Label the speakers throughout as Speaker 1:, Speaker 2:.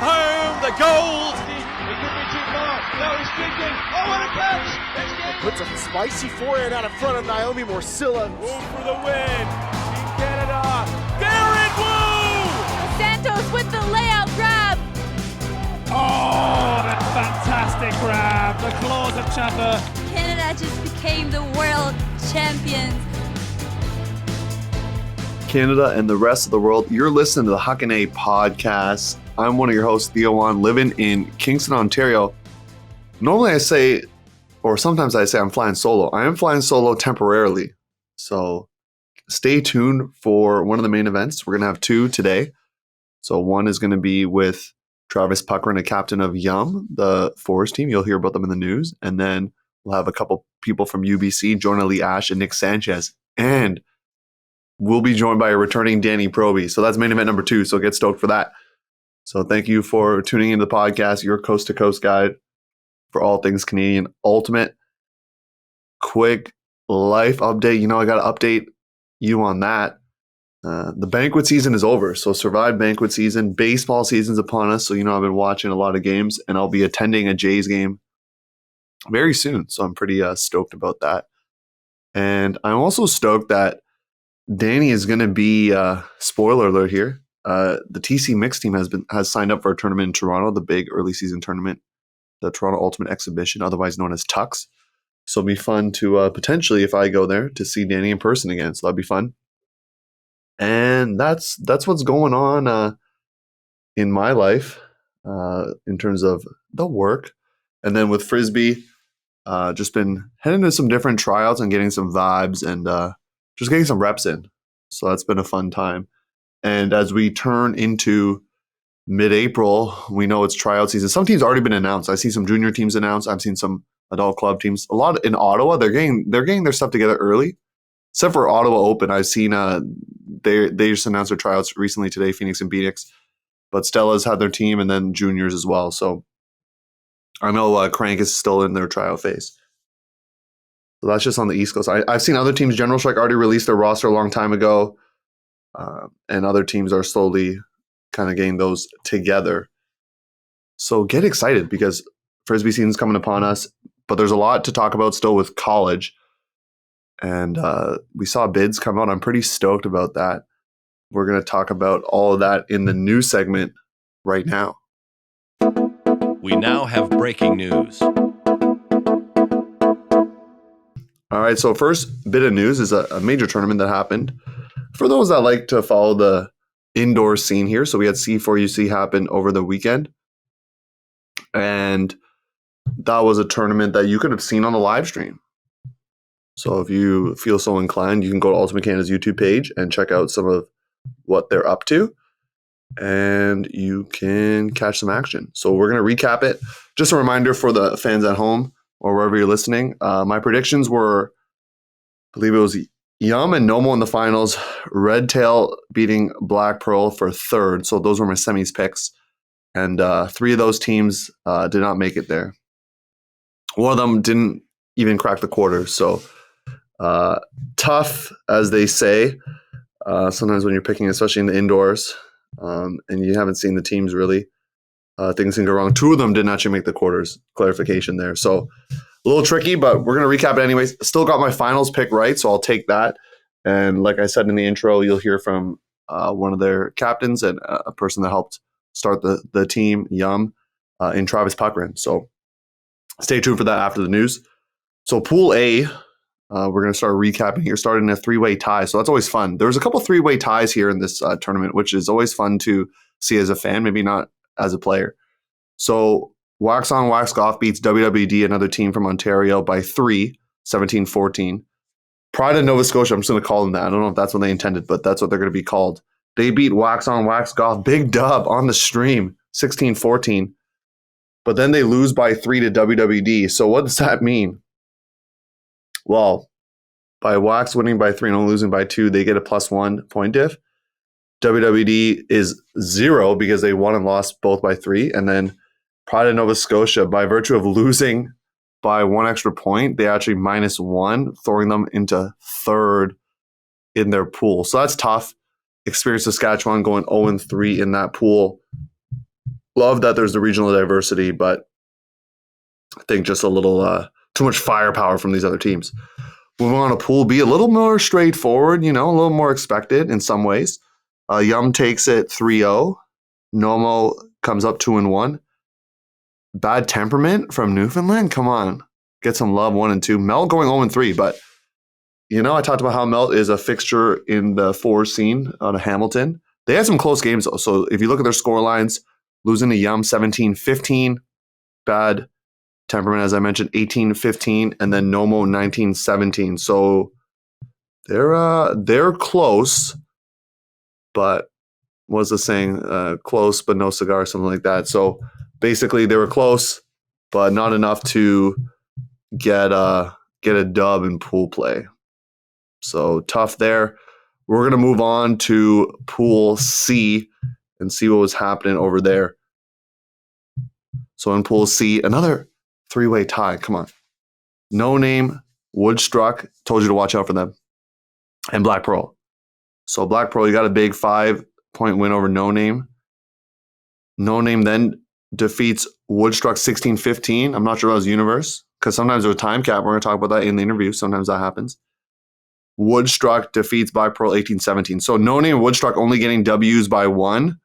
Speaker 1: Home the gold.
Speaker 2: He could be too far. No, he's kicking. Oh, what a catch!
Speaker 3: Puts a spicy forehand out in front of Naomi Morcilla.
Speaker 1: Move for the win. Team Canada. Garrett Wu!
Speaker 4: Santos with the layout grab.
Speaker 5: Oh, that fantastic grab. The claws of Chapa.
Speaker 4: Canada just became the world champions.
Speaker 6: Canada and the rest of the world, you're listening to the Huckin podcast. I'm one of your hosts, Theo, living in Kingston, Ontario. Normally I say, or sometimes I say I'm flying solo. I am flying solo temporarily. So stay tuned for one of the main events. We're going to have two today. So one is going to be with Travis Puckrin, a captain of YUM, the Forest team. You'll hear about them in the news. And then we'll have a couple people from UBC, Jonah, Ash, and Nick Sanchez. And we'll be joined by a returning Danie Proby. So that's main event number 2. So get stoked for that. So thank you for tuning into the podcast, your coast-to-coast guide for all things Canadian Ultimate. Quick life update. I got to update you on that. The banquet season is over. So survived banquet season. Baseball season's upon us. So, I've been watching a lot of games, and I'll be attending a Jays game very soon. So I'm pretty stoked about that. And I'm also stoked that Danie is going to be, spoiler alert here, the TC Mix team has signed up for a tournament in Toronto, the big early season tournament, the Toronto Ultimate Exhibition, otherwise known as Tux. So it'll be fun to potentially, if I go there, to see Danie in person again. So that'd be fun. And that's what's going on in my life in terms of the work. And then with Frisbee, just been heading to some different tryouts and getting some vibes and just getting some reps in. So that's been a fun time. And as we turn into mid-April, we know it's tryout season. Some teams already been announced. I see some junior teams announced. I've seen some adult club teams. A lot in Ottawa, they're getting their stuff together early. Except for Ottawa Open, I've seen they just announced their tryouts recently today, Phoenix and Phoenix. But Stella's had their team, and then juniors as well. So I know Crank is still in their tryout phase. So that's just on the East Coast. I've seen other teams. General Strike already released their roster a long time ago. And other teams are slowly kind of getting those together. So get excited because Frisbee season's coming upon us. But there's a lot to talk about still with college. And we saw bids come out. I'm pretty stoked about that. We're going to talk about all of that in the news segment right now.
Speaker 1: We now have breaking news.
Speaker 6: All right, so first bit of news is a major tournament that happened. For those that like to follow the indoor scene here, so we had C4UC happen over the weekend. And that was a tournament that you could have seen on the live stream. So if you feel so inclined, you can go to Ultimate Canada's YouTube page and check out some of what they're up to. And you can catch some action. So we're going to recap it. Just a reminder for the fans at home or wherever you're listening. My predictions were, I believe it was YUM and Nomo in the finals, Red Tail beating Black Pearl for third. So those were my semis picks. And 3 of those teams did not make it there. One of them didn't even crack the quarters. So tough, as they say, sometimes when you're picking, especially in the indoors, and you haven't seen the teams really. Things can go wrong. 2 of them didn't actually make the quarters. Clarification there. So a little tricky, but we're going to recap it anyways. Still got my finals pick right, so I'll take that. And like I said in the intro, you'll hear from one of their captains and a person that helped start the team, YUM, in Travis Puckrin. So stay tuned for that after the news. So Pool A, we're going to start recapping here, starting a 3-way tie. So that's always fun. There's a couple 3-way ties here in this tournament, which is always fun to see as a fan, maybe not as a player. So Wax On Wax Off beats WWD, another team from Ontario, by 3, 17-14. Pride of Nova Scotia, I'm just going to call them that. I don't know if that's what they intended, but that's what they're going to be called. They beat Wax On Wax Golf, big dub on the stream, 16-14. But then they lose by 3 to WWD. So what does that mean? Well, by Wax winning by 3 and only losing by 2, they get a +1 point diff. WWD is 0 because they won and lost both by 3. And then Pride of Nova Scotia, by virtue of losing by 1 extra point, they actually -1, throwing them into 3rd in their pool. So that's tough. Experience Saskatchewan going 0-3 in that pool. Love that there's the regional diversity, but I think just a little too much firepower from these other teams. Moving on to Pool B, a little more straightforward, a little more expected in some ways. YUM takes it 3-0. Nomo comes up 2-1. Bad Temperament from Newfoundland, come on. Get some love, 1-2. Melt going 0-3, but I talked about how Melt is a fixture in the 4 scene out of Hamilton. They had some close games, though. So if you look at their score lines, losing to YUM 17-15, Bad Temperament, as I mentioned, 18-15, and then Nomo 19-17. So they're close, but what's the saying? Close but no cigar, something like that. So basically, they were close, but not enough to get a dub in pool play. So tough there. We're going to move on to Pool C and see what was happening over there. So in Pool C, another 3-way tie. Come on. No Name, Woodstruck, told you to watch out for them, and Black Pearl. So Black Pearl, you got a big 5-point win over No Name. No Name then defeats Woodstruck 16-15. I'm not sure about his universe, because sometimes there's a time cap. We're going to talk about that in the interview. Sometimes that happens. Woodstruck defeats Black Pearl 18-17. So No Name and Woodstruck only getting W's by 1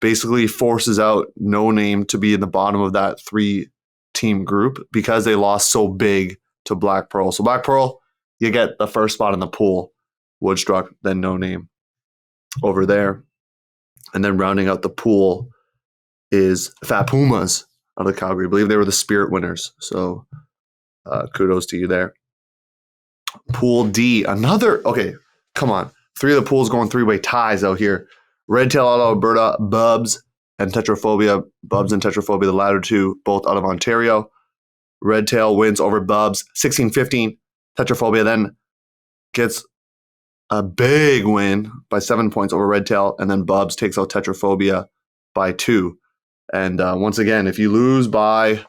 Speaker 6: basically forces out No Name to be in the bottom of that 3-team group because they lost so big to Black Pearl. So Black Pearl, you get the first spot in the pool. Woodstruck, then No Name over there. And then rounding out the pool is Fat Pumas out of Calgary. I believe they were the Spirit winners. So kudos to you there. Pool D, okay, come on. 3 of the pools going 3-way ties out here. Redtail out of Alberta, Bubs and Tetraphobia. Bubs and Tetraphobia, the latter 2, both out of Ontario. Redtail wins over Bubs 16-15. Tetraphobia then gets a big win by 7 points over Redtail, and then Bubs takes out Tetraphobia by 2. And once again, if you lose by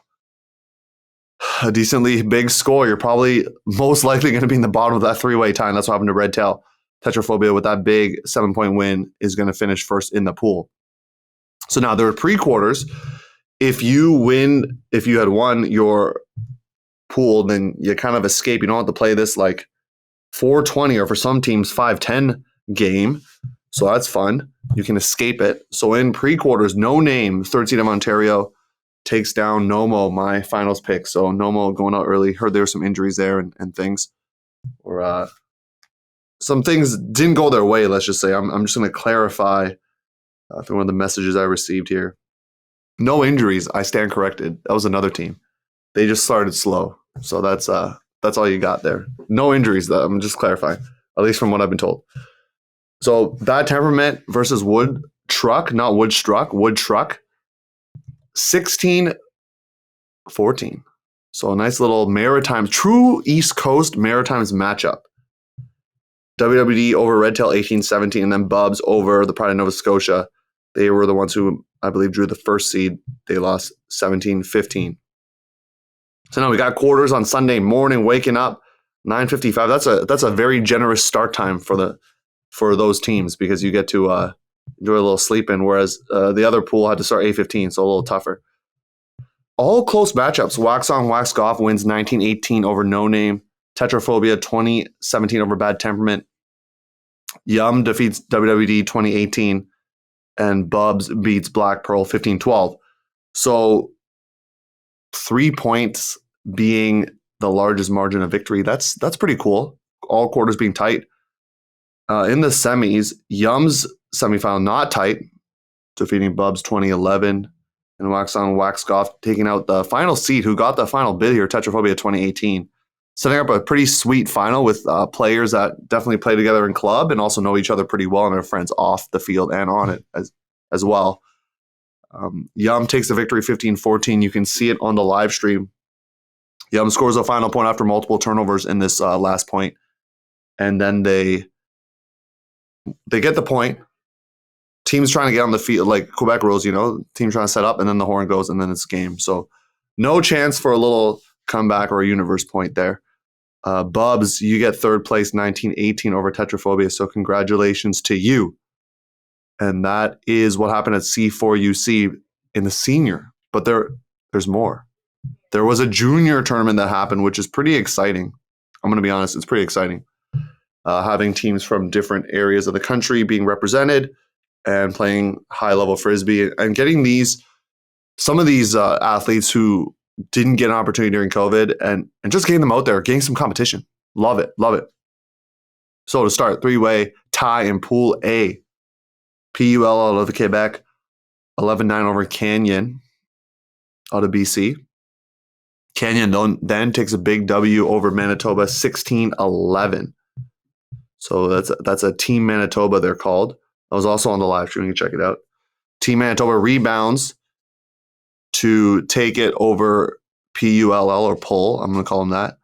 Speaker 6: a decently big score, you're probably most likely going to be in the bottom of that 3-way tie. And that's what happened to Redtail. Tetraphobia with that big 7-point win is going to finish first in the pool. So now there are pre-quarters. If you had won your pool, then you kind of escape. You don't have to play this like 420 or for some teams 5-10 game. So that's fun. You can escape it. So in pre-quarters, No Name, 3rd seed of Ontario, takes down Nomo, my finals pick. So Nomo going out early. Heard there were some injuries there and things. Or some things didn't go their way, let's just say. I'm just going to clarify through one of the messages I received here. No injuries. I stand corrected. That was another team. They just started slow. So that's all you got there. No injuries, though. I'm just clarifying, at least from what I've been told. So Bad Temperament versus Wood Truck, not Woodstruck, Wood Truck. 16-14. So a nice little Maritimes, true East Coast Maritimes matchup. WWD over Redtail 18-17, and then Bubs over the Pride of Nova Scotia. They were the ones who, I believe, drew the first seed. They lost 17-15. So now we got quarters on Sunday morning, waking up 9:55. That's a very generous start time for those teams because you get to enjoy a little sleep in, whereas the other pool had to start 8:15, so a little tougher. All close matchups. Wax On, Wax Off wins 19-18 over No Name. Tetraphobia 20-17 over Bad Temperament. YUM defeats WWD 20-18, and Bubs beats Black Pearl 15-12. So 3 points being the largest margin of victory. That's pretty cool. All quarters being tight. In the semis, YUM's semifinal not tight, defeating Bubs 20-11, and Wax On, Wax Off taking out the final seed who got the final bid here, Tetraphobia 2018. Setting up a pretty sweet final with players that definitely play together in club and also know each other pretty well and are friends off the field and on it as well. YUM takes the victory 15-14. You can see it on the live stream. YUM scores a final point after multiple turnovers in this last point. And then they get the point. Team's trying to get on the field, like Quebec rules, team trying to set up, and then the horn goes, and then it's game. So no chance for a little comeback or a universe point there. Bubs, you get 3rd place, 19-18 over Tetraphobia, so congratulations to you. And that is what happened at C4UC in the senior, but there's more. There was a junior tournament that happened, which is pretty exciting. I'm going to be honest, it's pretty exciting. Having teams from different areas of the country being represented and playing high-level frisbee and getting some of these athletes who didn't get an opportunity during COVID and just getting them out there, getting some competition. Love it. Love it. So to start, three-way tie in Pool A. PUL out of Quebec, 11-9 over Canyon out of BC. Canyon then takes a big W over Manitoba, 16-11. So that's a Team Manitoba, they're called. I was also on the live stream. You can check it out. Team Manitoba rebounds to take it over PULL or Pull. I'm going to call them that.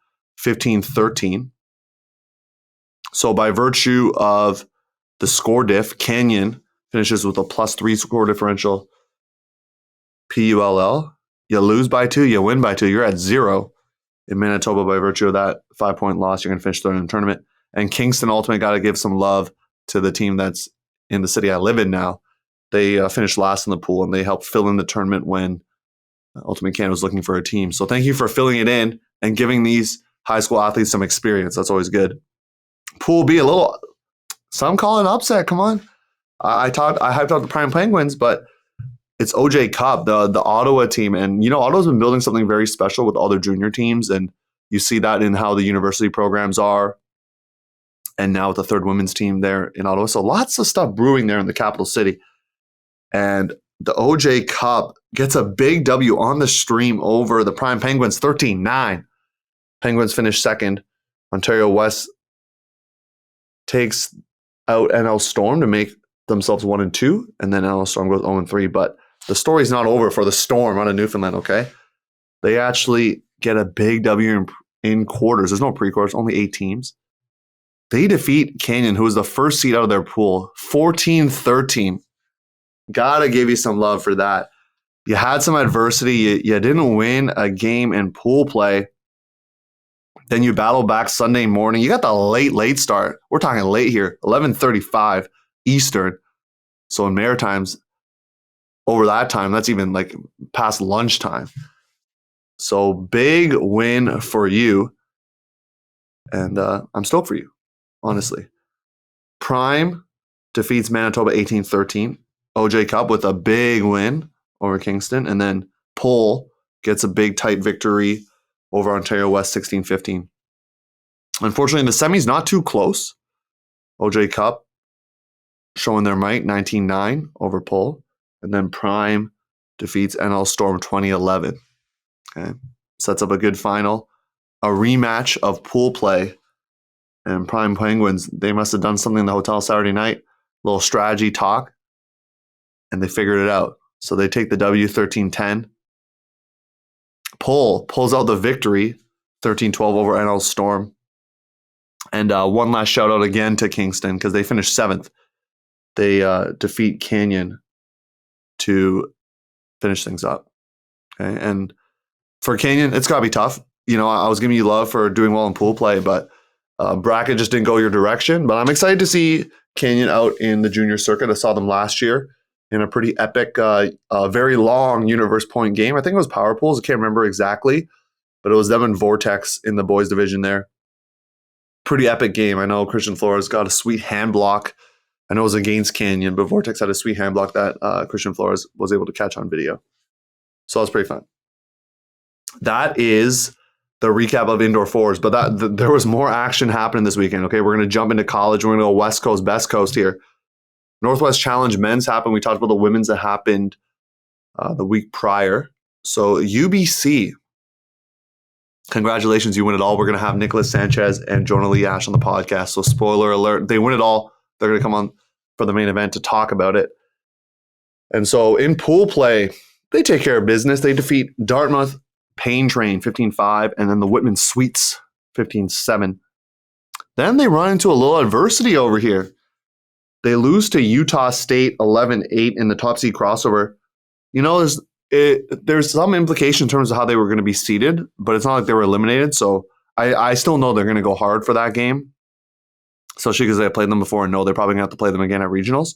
Speaker 6: 15-13. So by virtue of the score diff, Canyon finishes with a +3 score differential. PULL, you lose by 2, you win by 2. You're at 0 in Manitoba by virtue of that 5-point loss. You're going to finish third in the tournament. And Kingston Ultimate, got to give some love to the team that's in the city I live in now. They finished last in the pool, and they helped fill in the tournament when Ultimate Canada was looking for a team. So thank you for filling it in and giving these high school athletes some experience. That's always good. Pool B, some call it upset. Come on. I hyped out the Prime Penguins, but it's OJ Cup, the Ottawa team. And, Ottawa's been building something very special with all their junior teams. And you see that in how the university programs are. And now with the third women's team there in Ottawa. So lots of stuff brewing there in the capital city. And the OJ Cup gets a big W on the stream over the Prime Penguins, 13-9. Penguins finish second. Ontario West takes out NL Storm to make themselves 1-2. And then NL Storm goes 0-3. But the story's not over for the Storm out of Newfoundland, okay? They actually get a big W in quarters. There's no pre-quarters, only 8 teams. They defeat Canyon, who was the first seed out of their pool, 14-13. Gotta give you some love for that. You had some adversity. You didn't win a game in pool play. Then you battled back Sunday morning. You got the late start. We're talking late here, 11:35 Eastern. So in Maritimes, over that time, that's even like past lunchtime. So big win for you. And I'm stoked for you, honestly. Prime defeats Manitoba 18-13. OJ Cup with a big win over Kingston. And then Pull gets a big tight victory over Ontario West 16-15. Unfortunately, in the semis, not too close. OJ Cup showing their might, 19-9 over Pull. And then Prime defeats NL Storm 20-11. Okay. Sets up a good final. A rematch of pool play. And Prime Penguins, they must have done something in the hotel Saturday night. A little strategy talk. And they figured it out. So they take the W 13-10. Pull pulls out the victory, 13-12 over NL Storm. And one last shout out again to Kingston because they finished 7th. They defeat Canyon to finish things up. Okay, and for Canyon, it's got to be tough. I was giving you love for doing well in pool play, but bracket just didn't go your direction. But I'm excited to see Canyon out in the junior circuit. I saw them last year in a pretty epic, very long universe point game. I think it was power pools. I can't remember exactly, but it was them and Vortex in the boys division there. Pretty epic game. I know Christian Flores got a sweet hand block. I know it was against Canyon, but Vortex had a sweet hand block that Christian Flores was able to catch on video. So that was pretty fun. That is the recap of indoor fours, but there was more action happening this weekend. Okay, we're going to jump into college. We're going to go West Coast, Best Coast here. Northwest Challenge men's happened. We talked about the women's that happened the week prior. So UBC, congratulations, you win it all. We're going to have Nicholas Sanchez and Jonah Lee Ash on the podcast. So spoiler alert, they win it all. They're going to come on for the main event to talk about it. And so in pool play, they take care of business. They defeat Dartmouth Pain Train 15-5 and then the Whitman Sweets 15-7. Then they run into a little adversity over here. They lose to Utah State 11-8 in the top seed crossover. There's some implication in terms of how they were going to be seeded, but it's not like they were eliminated. So I still know they're going to go hard for that game, especially because they played them before and know they're probably going to have to play them again at regionals.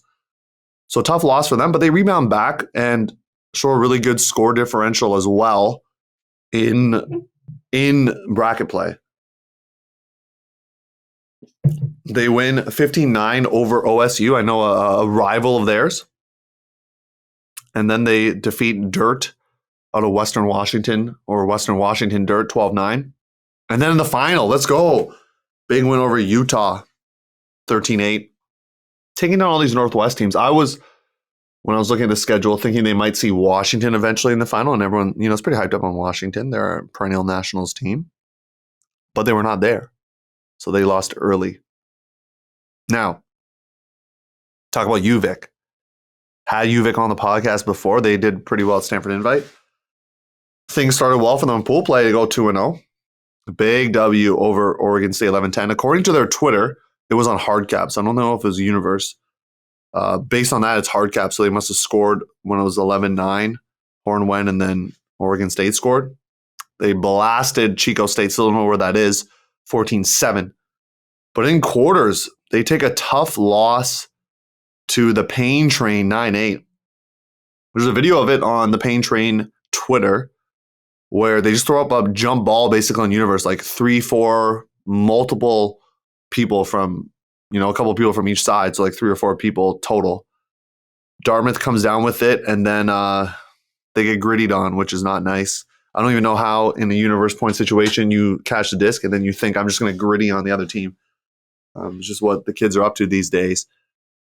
Speaker 6: So tough loss for them, but they rebound back and show a really good score differential as well in bracket play. They win 15-9 over OSU. I know a rival of theirs. And then they defeat Dirt out of Western Washington, or Western Washington Dirt 12-9. And then in the final, let's go. Big win over Utah 13-8. Taking down all these Northwest teams. When I was looking at the schedule, thinking they might see Washington eventually in the final, and everyone, is pretty hyped up on Washington. They're a perennial nationals team. But they were not there. So they lost early. Now, talk about UVic. Had UVic on the podcast before. They did pretty well at Stanford Invite. Things started well for them in pool play to go 2-0. Big W over Oregon State 11-10. According to their Twitter, it was on hard cap. So I don't know if it was Universe. Based on that, it's hard cap. So they must have scored when it was 11-9. Horn went, and then Oregon State scored. They blasted Chico State. Still don't know where that is. 14-7. But in quarters, they take a tough loss to the Pain Train 9-8. There's a video of it on the Pain Train Twitter where they just throw up a jump ball basically on Universe, like 3-4, multiple people from, a couple of people from each side, so like 3 or 4 people total. Dartmouth comes down with it, and then they get grittied on, which is not nice. I don't even know how in a Universe point situation you catch the disc and then you think, I'm just going to gritty on the other team. It's just what the kids are up to these days.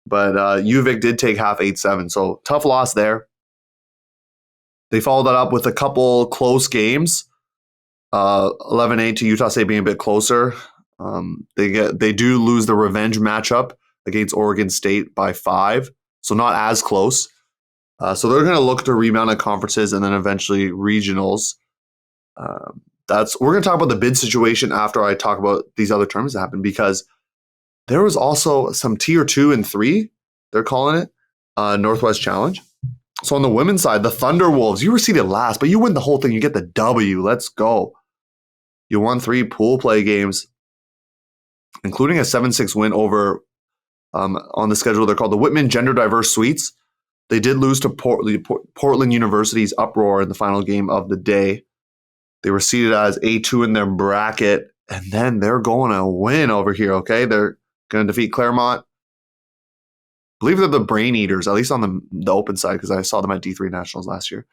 Speaker 6: But UVic did take half 8-7, so tough loss there. They followed that up with a couple close games. 11-8 to Utah State being a bit closer. They do lose the revenge matchup against Oregon State by 5, so not as close. So they're going to look to rebound at conferences and then eventually regionals. We're going to talk about the bid situation after I talk about these other tournaments that happened, because there was also some tier 2 and 3, they're calling it, Northwest Challenge. So on the women's side, the Thunderwolves, you were seeded last, but you win the whole thing. You get the W. Let's go. You won 3 pool play games, including a 7-6 win over, on the schedule, they're called the Whitman Gender Diverse Suites. They did lose to Portland University's Uproar in the final game of the day. They were seeded as A2 in their bracket, and then they're going to win over here, okay? They're going to defeat Claremont. I believe they're the Brain Eaters, at least on the open side, because I saw them at D3 Nationals last year.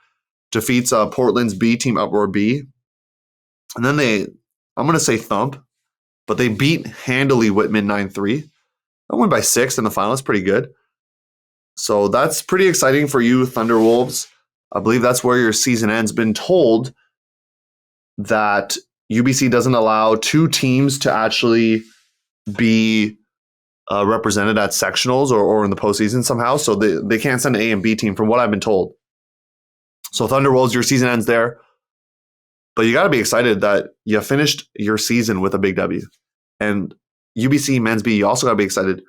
Speaker 6: Defeats Portland's B team, Uproar B. And then I'm going to say thump, but they beat handily Whitman 9-3. That won by 6 in the final. That's pretty good. So that's pretty exciting for you, Thunderwolves. I believe that's where your season ends. Been told that UBC doesn't allow 2 teams to actually be represented at sectionals or in the postseason somehow. So they can't send an A and B team from what I've been told. So Thunderwolves, your season ends there. But you got to be excited that you finished your season with a big W. And UBC Men's B, you also got to be excited.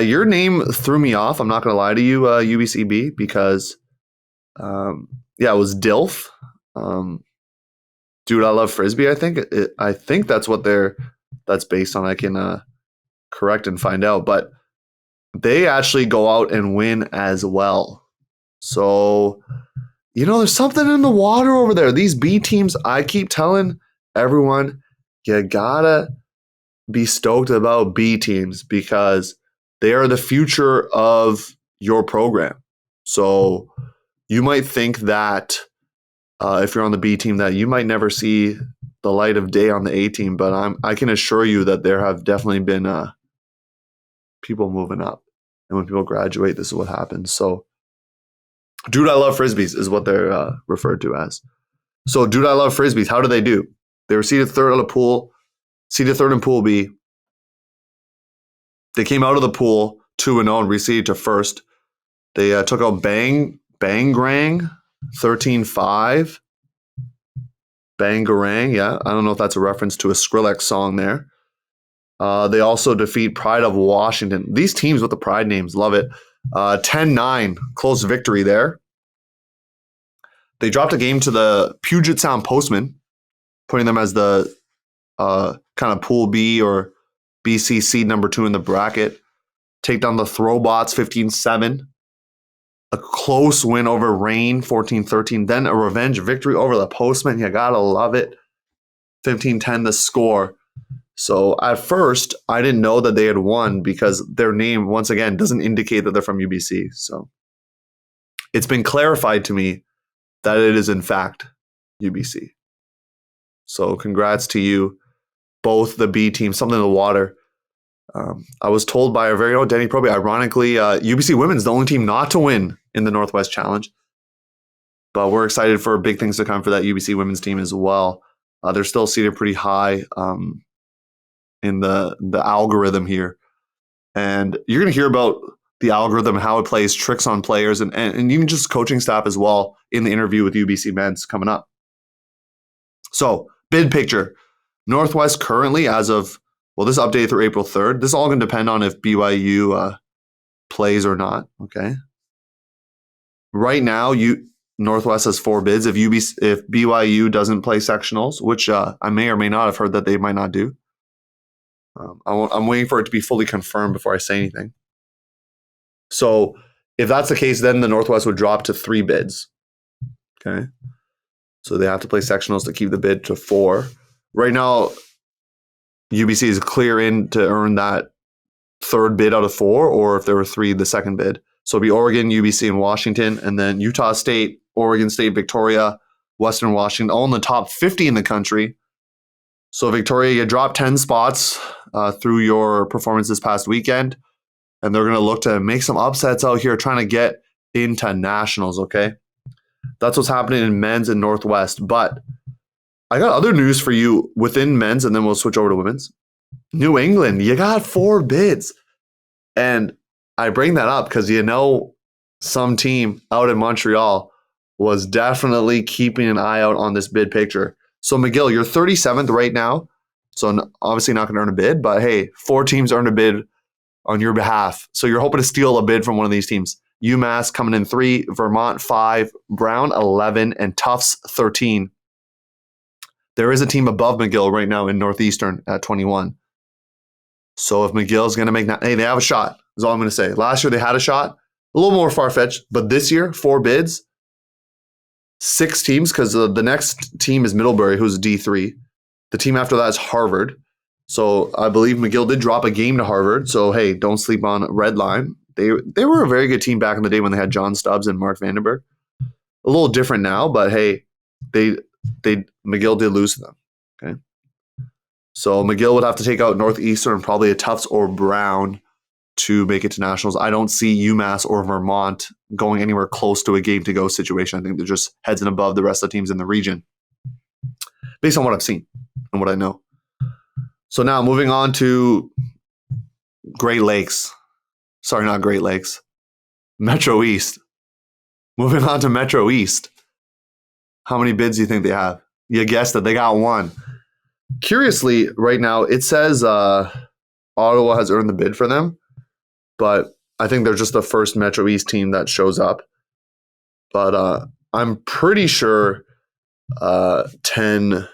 Speaker 6: Your name threw me off. I'm not going to lie to you, UBC B, because, it was DILF. Dude, I love Frisbee, I think. I think that's what that's based on. I can correct and find out. But they actually go out and win as well. So, there's something in the water over there. These B teams, I keep telling everyone, you gotta be stoked about B teams because they are the future of your program. So you might think that if you're on the B team that you might never see the light of day on the A team, but I can assure you that there have definitely been people moving up. And when people graduate, this is what happens. So Dude, I Love Frisbees is what they're referred to as. So Dude, I Love Frisbees, how do they do? They were seeded third in Pool B. They came out of the pool 2-0 and reseeded to first. They took out Bangarang 13-5. Bangarang, yeah. I don't know if that's a reference to a Skrillex song there. They also defeat Pride of Washington. These teams with the Pride names, love it. 10-9, close victory there. They dropped a game to the Puget Sound Postmen, putting them as the kind of Pool B or BC seed number 2 in the bracket. Take down the Throwbots 15-7. a close win over Reign, 14-13. Then a revenge victory over the Postmen. You gotta love it. 15-10 the score. So at first, I didn't know that they had won because their name, once again, doesn't indicate that they're from UBC. So it's been clarified to me that it is, in fact, UBC. So congrats to you, both the B team, something in the water. I was told by our very own Danie Proby, ironically, UBC Women's the only team not to win in the Northwest Challenge. But we're excited for big things to come for that UBC Women's team as well. They're still seated pretty high in the algorithm here. And you're going to hear about the algorithm, how it plays tricks on players, and even just coaching staff as well in the interview with UBC Men's coming up. So, bid picture. Northwest currently, as of, well, this is updated through April 3rd. This is all going to depend on if BYU plays or not, okay? Right now, Northwest has 4 bids. If BYU doesn't play sectionals, which I may or may not have heard that they might not do. I'm waiting for it to be fully confirmed before I say anything. So if that's the case, then the Northwest would drop to 3 bids. Okay. So they have to play sectionals to keep the bid to 4. Right now, UBC is clear in to earn that 3rd bid out of 4, or if there were 3, the 2nd bid. So it'd be Oregon, UBC, and Washington, and then Utah State, Oregon State, Victoria, Western Washington, all in the top 50 in the country. So Victoria, you dropped 10 spots through your performance this past weekend, and they're going to look to make some upsets out here, trying to get into nationals, okay? That's what's happening in men's and Northwest. But I got other news for you within men's, and then we'll switch over to women's. New England, you got 4 bids. And I bring that up because some team out in Montreal was definitely keeping an eye out on this bid picture. So McGill, you're 37th right now. So obviously not going to earn a bid, but hey, 4 teams earned a bid on your behalf. So you're hoping to steal a bid from one of these teams. UMass coming in 3, Vermont 5, Brown 11, and Tufts 13. There is a team above McGill right now in Northeastern at 21. So if McGill's going to make that, hey, they have a shot. Is all I'm going to say. Last year they had a shot, a little more far-fetched, but this year 4 bids, 6 teams, because the next team is Middlebury, who's D3. The team after that is Harvard. So I believe McGill did drop a game to Harvard. So hey, don't sleep on Redline. They were a very good team back in the day when they had John Stubbs and Mark Vandenberg. A little different now, but hey, McGill did lose to them. Okay. So McGill would have to take out Northeastern and probably a Tufts or Brown to make it to nationals. I don't see UMass or Vermont going anywhere close to a game to go situation. I think they're just heads and above the rest of the teams in the region, based on what I've seen and what I know. So now moving on to Great Lakes. Sorry, not Great Lakes. Metro East. Moving on to Metro East. How many bids do you think they have? You guessed it. They got 1. Curiously, right now, it says Ottawa has earned the bid for them, but I think they're just the first Metro East team that shows up. But I'm pretty sure 10,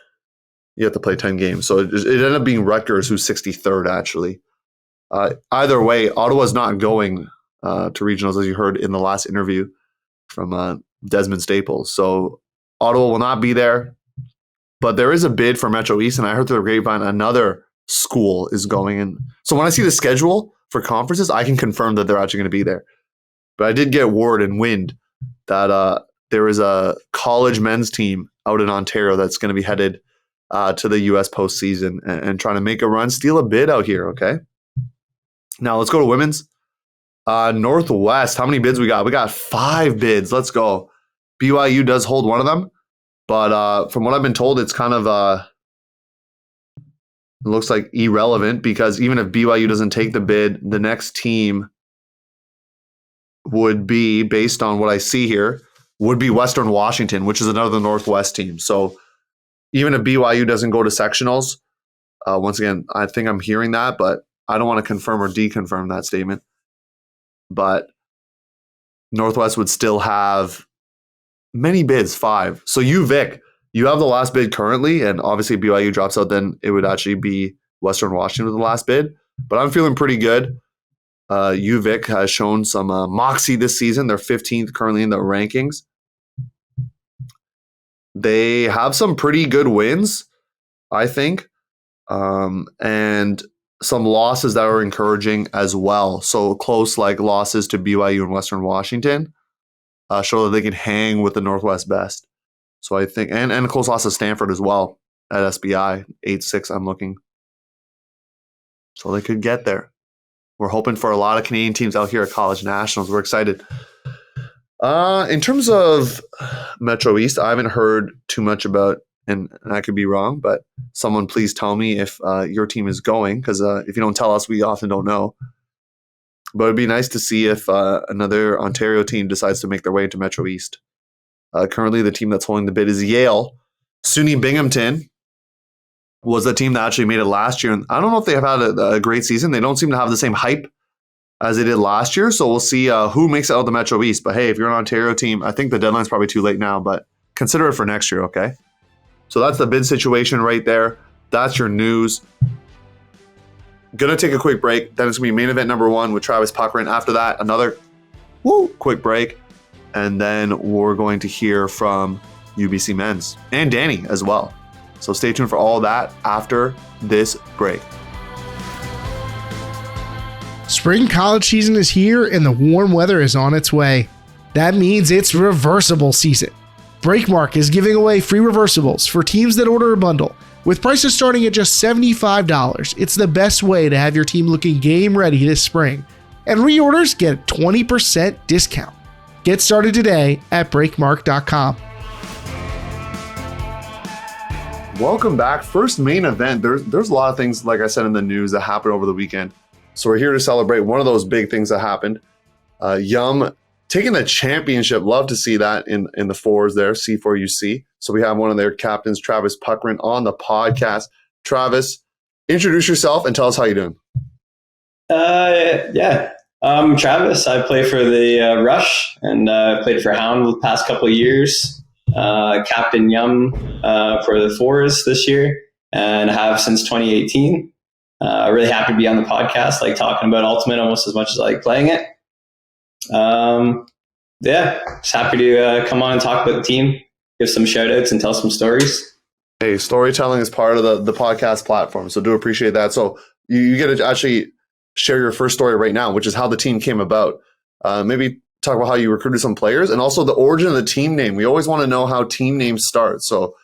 Speaker 6: you have to play 10 games. So it ended up being Rutgers, who's 63rd, actually. Either way, Ottawa's not going to regionals, as you heard in the last interview from Desmond Staples. So Ottawa will not be there. But there is a bid for Metro East, and I heard through the grapevine another school is going in. So when I see the schedule for conferences, I can confirm that they're actually going to be there. But I did get word and wind that there is a college men's team out in Ontario that's going to be headed to the U.S. postseason and trying to make a run, steal a bid out here, okay? Now let's go to women's. Northwest, how many bids we got? We got 5 bids. Let's go. BYU does hold one of them. But from what I've been told, it's kind of it looks like irrelevant, because even if BYU doesn't take the bid, the next team would be, based on what I see here, would be Western Washington, which is another Northwest team. So even if BYU doesn't go to sectionals, once again, I think I'm hearing that, but I don't want to confirm or deconfirm that statement. But Northwest would still have many bids, 5. So Vic, you have the last bid currently, and obviously BYU drops out, then it would actually be Western Washington with the last bid. But I'm feeling pretty good. UVic has shown some moxie this season. They're 15th currently in the rankings. They have some pretty good wins, I think, and some losses that are encouraging as well. So close like losses to BYU and Western Washington show that they can hang with the Northwest best. So I think, and a close loss to Stanford as well at SBI, 8-6 I'm looking. So they could get there. We're hoping for a lot of Canadian teams out here at College Nationals. We're excited. In terms of Metro East, I haven't heard too much about, and I could be wrong, but someone please tell me if your team is going, because if you don't tell us, we often don't know. But it'd be nice to see if another Ontario team decides to make their way into Metro East. Currently, the team that's holding the bid is Yale. SUNY Binghamton was the team that actually made it last year. And I don't know if they have had a great season. They don't seem to have the same hype as they did last year. So we'll see who makes it out of the Metro East. But hey, if you're an Ontario team, I think the deadline's probably too late now, but consider it for next year, okay? So that's the bid situation right there. That's your news. Gonna take a quick break. Then it's gonna be main event number 1 with Travis Puckrin. After that, another quick break. And then we're going to hear from UBC men's and Danie as well. So stay tuned for all that after this break.
Speaker 7: Spring college season is here and the warm weather is on its way. That means it's reversible season. Breakmark is giving away free reversibles for teams that order a bundle. With prices starting at just $75, it's the best way to have your team looking game ready this spring. And reorders get a 20% discount. Get started today at breakmark.com.
Speaker 6: Welcome back. First main event. There's a lot of things, like I said, in the news that happened over the weekend. So we're here to celebrate one of those big things that happened. YUM taking the championship. Love to see that in the fours there, C4UC. So we have one of their captains, Travis Puckrin, on the podcast. Travis, introduce yourself and tell us how you're doing.
Speaker 8: Yeah. I'm Travis. I play for the Rush and played for Hound the past couple of years. Captain YUM for the fours this year and have since 2018. Really happy to be on the podcast, like talking about Ultimate almost as much as I like playing it. Yeah, just happy to come on and talk about the team, give some shout outs and tell some stories.
Speaker 6: Hey, storytelling is part of the podcast platform, so do appreciate that. So you get to actually share your first story right now, which is how the team came about. Maybe talk about how you recruited some players and also the origin of the team name. We always want to know how team names start, so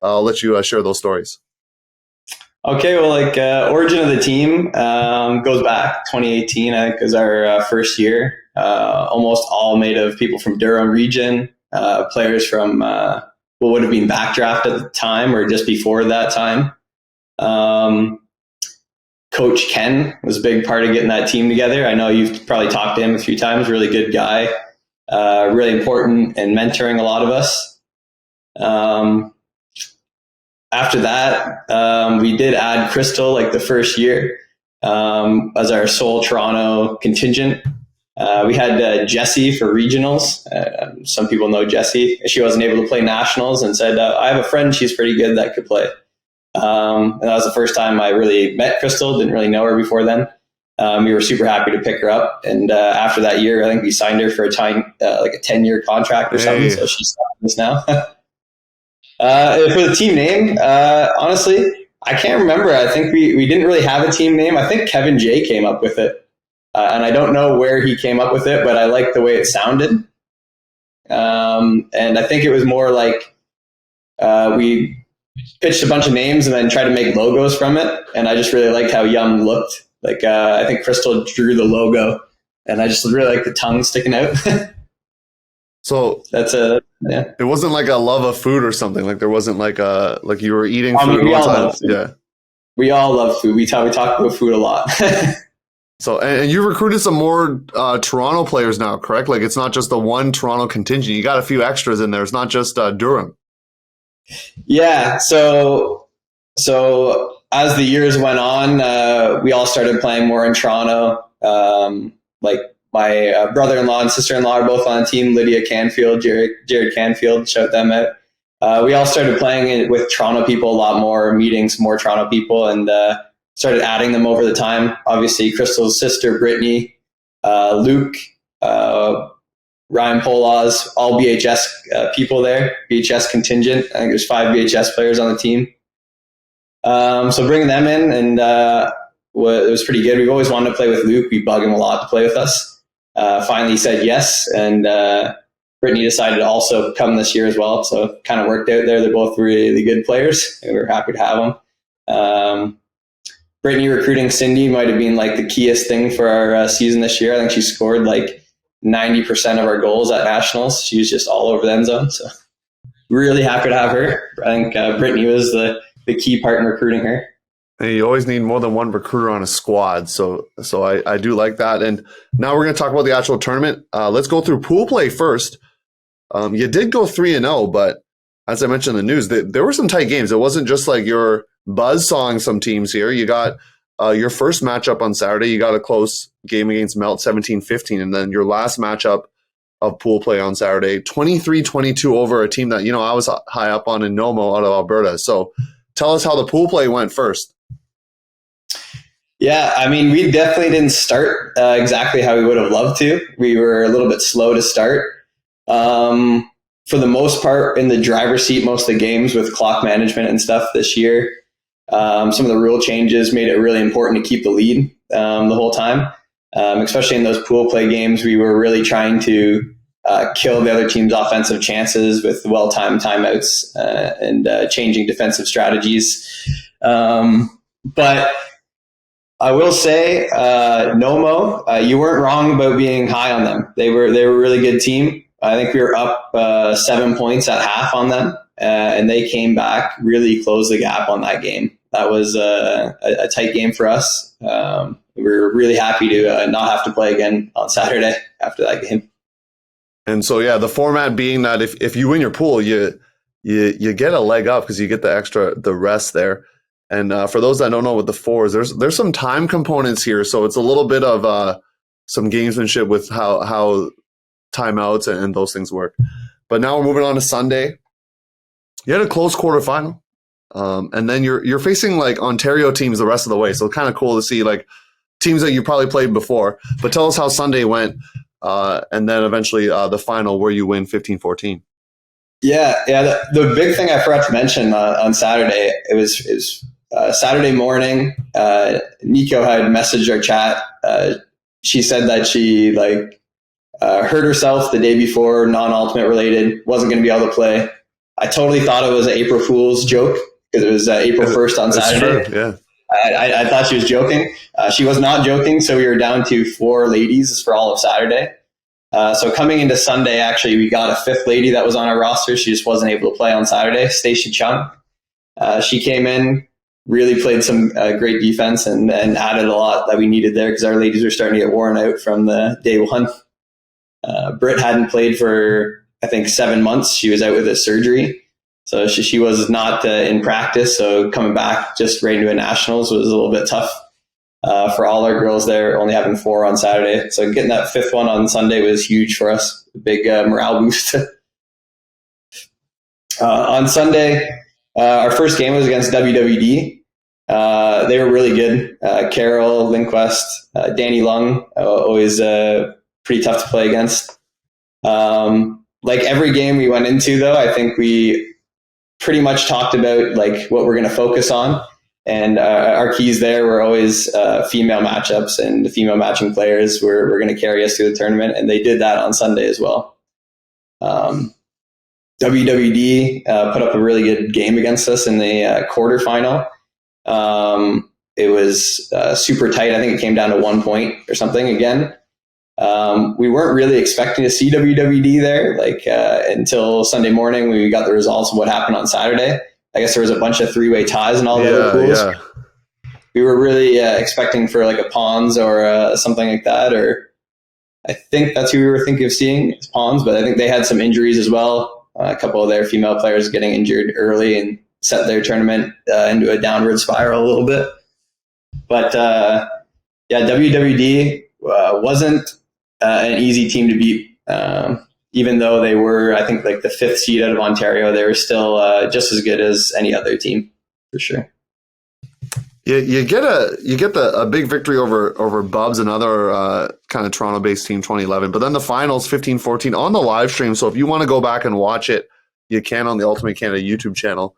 Speaker 6: I'll let you share those stories.
Speaker 8: Okay, well, origin of the team goes back 2018. I think was our first year. Almost all made of people from Durham region, players from what would have been backdraft at the time or just before that time. Coach Ken was a big part of getting that team together. I know you've probably talked to him a few times. Really good guy, really important in mentoring a lot of us. After that, we did add Crystal the first year as our sole Toronto contingent. We had Jessie for regionals. Some people know Jessie. She wasn't able to play nationals and said, I have a friend, she's pretty good that could play. And that was the first time I really met Crystal. Didn't really know her before then. We were super happy to pick her up. And after that year, I think we signed her for a 10-year contract or something. So she's with us now. For the team name, honestly, I can't remember. I think we didn't really have a team name. I think Kevin J came up with it. And I don't know where he came up with it, but I liked the way it sounded. And I think it was more like we pitched a bunch of names and then tried to make logos from it. And I just really liked how YUM looked. I think Crystal drew the logo, and I just really like the tongue sticking out.
Speaker 6: So
Speaker 8: that's yeah.
Speaker 6: It wasn't like a love of food or something. There wasn't like you were eating food.
Speaker 8: We all love food.
Speaker 6: Yeah.
Speaker 8: We all love food. We talk about food a lot.
Speaker 6: So, and you recruited some more Toronto players now, correct? It's not just the one Toronto contingent. You got a few extras in there. It's not just Durham.
Speaker 8: Yeah. So as the years went on, we all started playing more in Toronto. My brother-in-law and sister-in-law are both on the team. Lydia Canfield, Jared Canfield, shout them out. We all started playing with Toronto people a lot more, meeting some more Toronto people, and started adding them over the time. Obviously, Crystal's sister, Brittany, Luke, Ryan Polaz, all BHS people there, BHS contingent. I think there's 5 BHS players on the team. So bringing them in, and it was pretty good. We've always wanted to play with Luke. We bug him a lot to play with us. Finally said yes, and Brittany decided to also come this year as well. So kind of worked out there. They're both really good players, and we're happy to have them. Brittany recruiting Cindy might have been like the keyest thing for our season this year. I think she scored like 90% of our goals at nationals. She was just all over the end zone. So really happy to have her. I think Brittany was the key part in recruiting her.
Speaker 6: And you always need more than one recruiter on a squad. So I do like that. And now we're going to talk about the actual tournament. Let's go through pool play first. You did go 3-0, but as I mentioned in the news, there were some tight games. It wasn't just like you're buzzsawing some teams here. You got your first matchup on Saturday. You got a close game against Melt, 17-15. And then your last matchup of pool play on Saturday, 23-22 over a team that, I was high up on in Nomo out of Alberta. So tell us how the pool play went first.
Speaker 8: Yeah, I mean, we definitely didn't start exactly how we would have loved to. We were a little bit slow to start. For the most part, in the driver's seat most of the games with clock management and stuff this year. Some of the rule changes made it really important to keep the lead the whole time. Especially in those pool play games, we were really trying to kill the other team's offensive chances with well-timed timeouts and changing defensive strategies. But I will say, Nomo, you weren't wrong about being high on them. They were a really good team. I think we were up 7 points at half on them, and they came back, really closed the gap on that game. That was a tight game for us. We were really happy to not have to play again on Saturday after that game.
Speaker 6: And so, yeah, the format being that if you win your pool, you get a leg up because you get the rest there. And for those that don't know with the fours, there's some time components here. So it's a little bit of some gamesmanship with how timeouts and those things work. But now we're moving on to Sunday. You had a close quarterfinal. And then you're facing like Ontario teams the rest of the way. So kind of cool to see like teams that you probably played before. But tell us how Sunday went. And then eventually the final where you win 15-14.
Speaker 8: Yeah. The big thing I forgot to mention on Saturday, it was Saturday morning. Nico had messaged our chat. She said that she hurt herself the day before, non-ultimate related, wasn't going to be able to play. I totally thought it was an April Fool's joke because it was April 1st on Saturday.
Speaker 6: True, yeah.
Speaker 8: I thought she was joking. She was not joking, so we were down to 4 ladies for all of Saturday. So coming into Sunday, actually, we got a 5th lady that was on our roster. She just wasn't able to play on Saturday, Stacey Chung. She came in, really played some great defense and added a lot that we needed there because our ladies were starting to get worn out from the day one. Britt hadn't played for, I think, 7 months. She was out with a surgery. So she was not in practice. So coming back just right into a nationals was a little bit tough for all our girls there, only having 4 on Saturday. So getting that 5th one on Sunday was huge for us. A big morale boost. On Sunday, our first game was against WWD. They were really good. Carol, Lindquist, Danie Lung, always pretty tough to play against. Like every game we went into, though, I think we pretty much talked about like what we're going to focus on. And our keys there were always female matchups, and the female matching players were going to carry us through the tournament. And they did that on Sunday as well. WWD put up a really good game against us in the quarterfinal. It was super tight. I think it came down to 1 point or something again. We weren't really expecting to see WWD there, until Sunday morning. We got the results of what happened on Saturday. I guess there was a bunch of 3-way ties in all the other pools. Yeah. We were really expecting for like a Pons or something like that, or I think that's who we were thinking of seeing as Pons, but I think they had some injuries as well. A couple of their female players getting injured early and set their tournament into a downward spiral a little bit. But WWD wasn't an easy team to beat. Even though they were, I think, like the 5th seed out of Ontario, they were still just as good as any other team, for sure.
Speaker 6: You get a big victory over Bubs, another kind of Toronto-based team, 2011. But then the finals, 15-14, on the live stream. So if you want to go back and watch it, you can on the Ultimate Canada YouTube channel.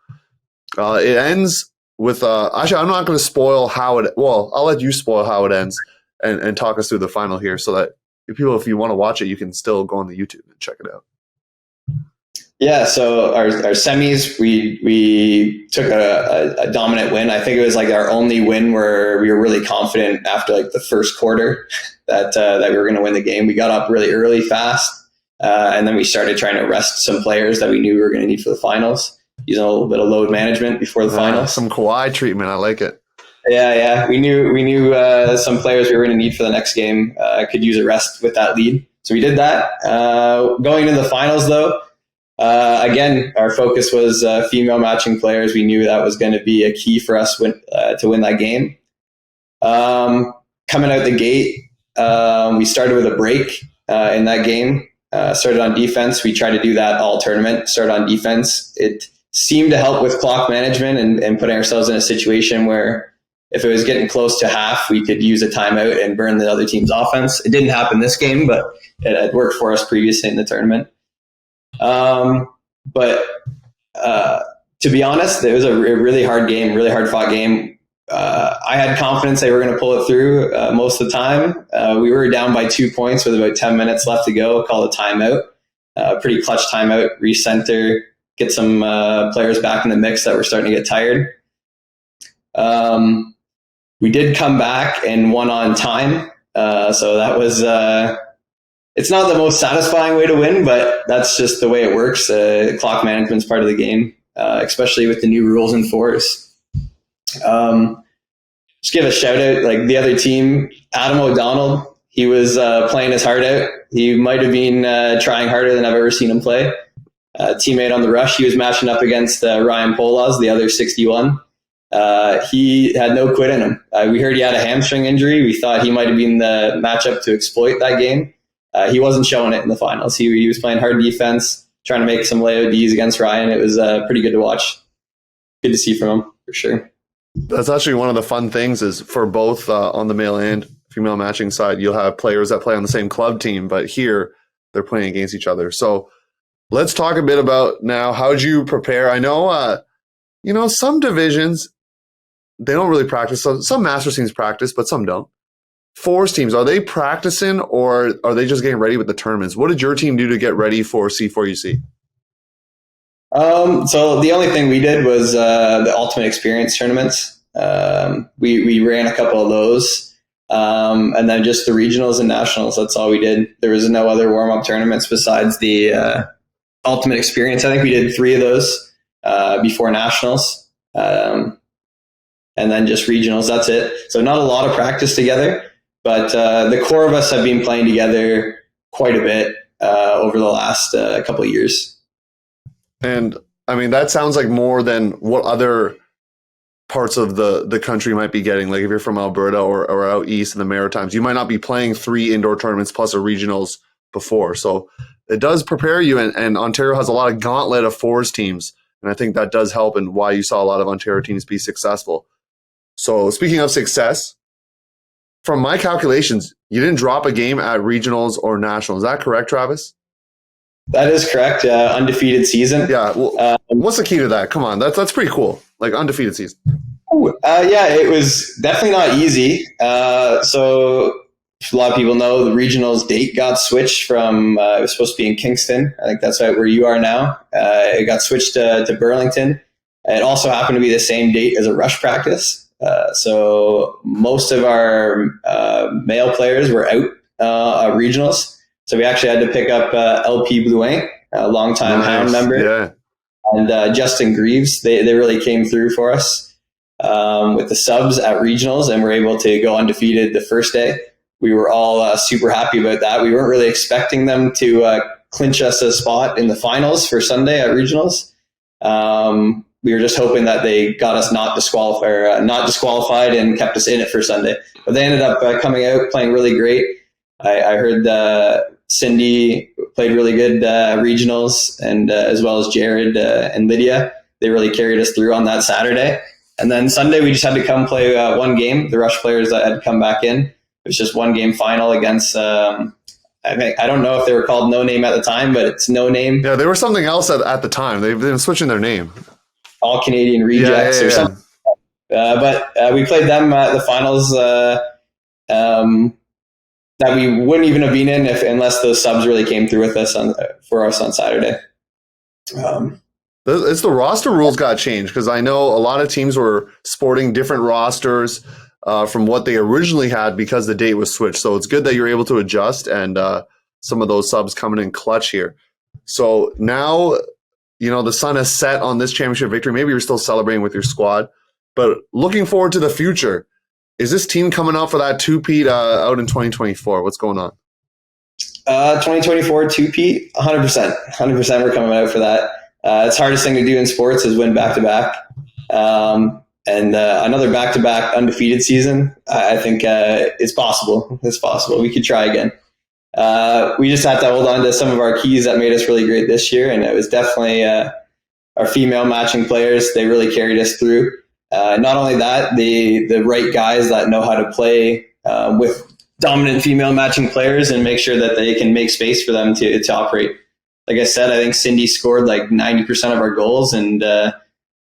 Speaker 6: It ends with actually, I'm not going to spoil how it. Well, I'll let you spoil how it ends and talk us through the final here, so that if you want to watch it, you can still go on the YouTube and check it out.
Speaker 8: Yeah, so our semis, we took a dominant win. I think it was like our only win where we were really confident after like the first quarter that we were going to win the game. We got up really early, fast, and then we started trying to rest some players that we knew we were going to need for the finals, using a little bit of load management before the finals.
Speaker 6: Some Kawhi treatment, I like it.
Speaker 8: Yeah, we knew some players we were going to need for the next game could use a rest with that lead, so we did that. Going into the finals, though. Again, our focus was female matching players. We knew that was going to be a key for us to win that game. Coming out the gate, we started with a break in that game. Started on defense. We tried to do that all tournament. Started on defense. It seemed to help with clock management and putting ourselves in a situation where if it was getting close to half, we could use a timeout and burn the other team's offense. It didn't happen this game, but it had worked for us previously in the tournament. But to be honest, it was a really hard game, really hard fought game. I had confidence they were going to pull it through most of the time. We were down by 2 points with about 10 minutes left to go, called a timeout, pretty clutch timeout, recenter, get some players back in the mix that were starting to get tired. We did come back and won on time. So that was, it's not the most satisfying way to win, but that's just the way it works. Clock management's part of the game, especially with the new rules in force. Just give a shout out, like the other team, Adam O'Donnell, he was playing his heart out. He might have been trying harder than I've ever seen him play. Teammate on the rush, he was matching up against Ryan Polaz, the other 61. He had no quit in him. We heard he had a hamstring injury. We thought he might have been the matchup to exploit that game. He wasn't showing it in the finals. He was playing hard defense, trying to make some layouts against Ryan. It was pretty good to watch. Good to see from him, for sure.
Speaker 6: That's actually one of the fun things is for both on the male and female matching side, you'll have players that play on the same club team, but here they're playing against each other. So let's talk a bit about now, how'd you prepare? I know, some divisions, they don't really practice. Some Masters teams practice, but some don't. Fours teams, are they practicing or are they just getting ready with the tournaments? What did your team do to get ready for C4UC?
Speaker 8: So the only thing we did was the Ultimate Experience tournaments. We ran a couple of those, and then just the regionals and nationals. That's all we did. There was no other warm-up tournaments besides the Ultimate Experience. I think we did 3 of those before nationals, and then just regionals. That's it. So not a lot of practice together, but the core of us have been playing together quite a bit over the last couple of years.
Speaker 6: And I mean, that sounds like more than what other parts of the country might be getting. Like if you're from Alberta or out east in the Maritimes, you might not be playing 3 indoor tournaments plus a regionals before. So it does prepare you. And Ontario has a lot of gauntlet of fours teams. And I think that does help in why you saw a lot of Ontario teams be successful. So speaking of success, from my calculations, you didn't drop a game at regionals or nationals. Is that correct, Travis?
Speaker 8: That is correct. Undefeated season.
Speaker 6: Yeah. Well, what's the key to that? Come on, that's pretty cool. Like undefeated season.
Speaker 8: Yeah, it was definitely not easy. So a lot of people know the regionals date got switched from it was supposed to be in Kingston. I think that's right where you are now. It got switched to Burlington. It also happened to be the same date as a rush practice. So most of our male players were out at regionals. So we actually had to pick up LP Blouin, a longtime Hound member, and Justin Greaves. They really came through for us with the subs at regionals, and were able to go undefeated the first day. We were all super happy about that. We weren't really expecting them to clinch us a spot in the finals for Sunday at regionals. We were just hoping that they got us not disqualified and kept us in it for Sunday. But they ended up coming out playing really great. I heard Cindy played really good regionals, and as well as Jared and Lydia. They really carried us through on that Saturday. And then Sunday, we just had to come play one game. The Rush players that had come back in. It was just one game final against, I don't know if they were called No Name at the time, but it's No Name.
Speaker 6: Yeah, they were something else at the time. They've been switching their name.
Speaker 8: All Canadian Rejects or something. But we played them at the finals that we wouldn't even have been in unless those subs really came through with us for us on Saturday.
Speaker 6: It's the roster rules got changed because I know a lot of teams were sporting different rosters from what they originally had because the date was switched. So it's good that you're able to adjust and some of those subs coming in clutch here. So now, the sun has set on this championship victory. Maybe you're still celebrating with your squad, but looking forward to the future. Is this team coming out for that two-peat out in 2024? What's going on?
Speaker 8: 2024 two-peat, 100%. 100% we're coming out for that. It's the hardest thing to do in sports is win back-to-back. And another back-to-back undefeated season, I think it's possible. It's possible. We could try again. We just have to hold on to some of our keys that made us really great this year, and it was definitely our female matching players. They really carried us through. Not only that, the right guys that know how to play with dominant female matching players and make sure that they can make space for them to operate. Like I said, I think Cindy scored like 90% of our goals, and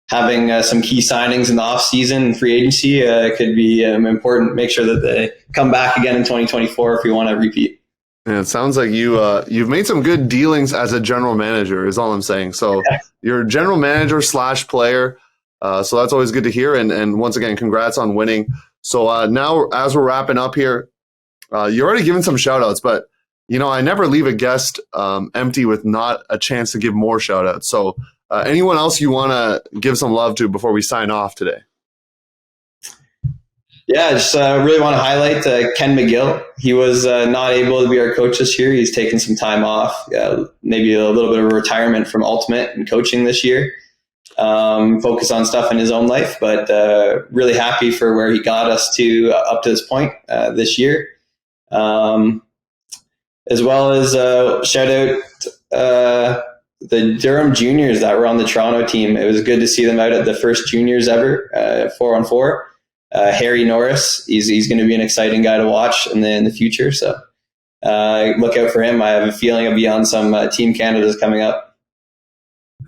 Speaker 8: having some key signings in the off season and free agency could be important. Make sure that they come back again in 2024 if we want to repeat.
Speaker 6: And it sounds like you've made some good dealings as a general manager is all I'm saying. So you're a general manager / player. So that's always good to hear. And once again, congrats on winning. So now as we're wrapping up here, you're already given some shout outs, but I never leave a guest empty with not a chance to give more shout outs. So anyone else you want to give some love to before we sign off today?
Speaker 8: Yeah, I just really want to highlight Ken McGill. He was not able to be our coach this year. He's taken some time off, maybe a little bit of a retirement from Ultimate and coaching this year. Focus on stuff in his own life, but really happy for where he got us to up to this point this year. As well as shout out the Durham juniors that were on the Toronto team. It was good to see them out at the first juniors ever, 4-on-4. Harry Norris, he's going to be an exciting guy to watch in the future. So look out for him. I have a feeling he'll be on some Team Canada's coming up.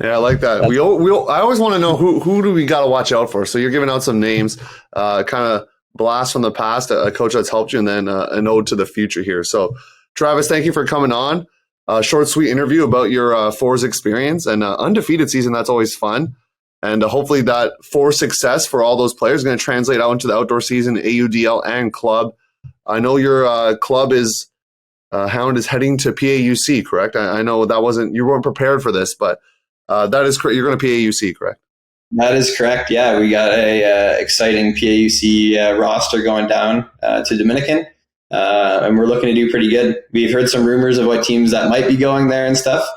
Speaker 6: Yeah, I like that. I always want to know who do we got to watch out for. So you're giving out some names, kind of blast from the past, a coach that's helped you, and then an ode to the future here. So Travis, thank you for coming on. Short, sweet interview about your fours experience and undefeated season. That's always fun. And hopefully that four success for all those players is going to translate out into the outdoor season, AUDL and club. I know your club is Hound is heading to PAUC, correct? I know you weren't prepared for this, but that is correct. You're going to PAUC, correct?
Speaker 8: That is correct. Yeah, we got a exciting PAUC roster going down to Dominican, and we're looking to do pretty good. We've heard some rumors of what teams that might be going there and stuff.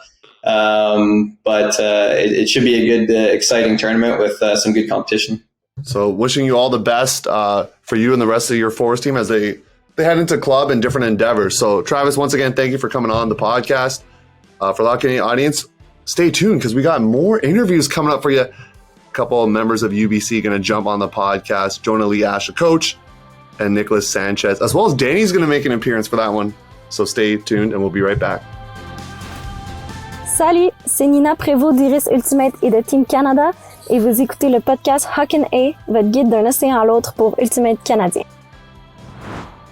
Speaker 8: But it should be a good, exciting tournament with some good competition.
Speaker 6: So wishing you all the best for you and the rest of your forest team as they head into club and different endeavors. So Travis, once again, thank you for coming on the podcast. For the Huckin audience, stay tuned because we got more interviews coming up for you. A couple of members of UBC going to jump on the podcast. Jonah Lee Ash, the coach, and Nicholas Sanchez, as well as Danie's going to make an appearance for that one. So stay tuned and we'll be right back.
Speaker 9: Salut, c'est Nina Prévost d'Iris Ultimate et de Team Canada et vous écoutez le podcast Huckin, votre guide d'un océan à l'autre pour Ultimate Canadien.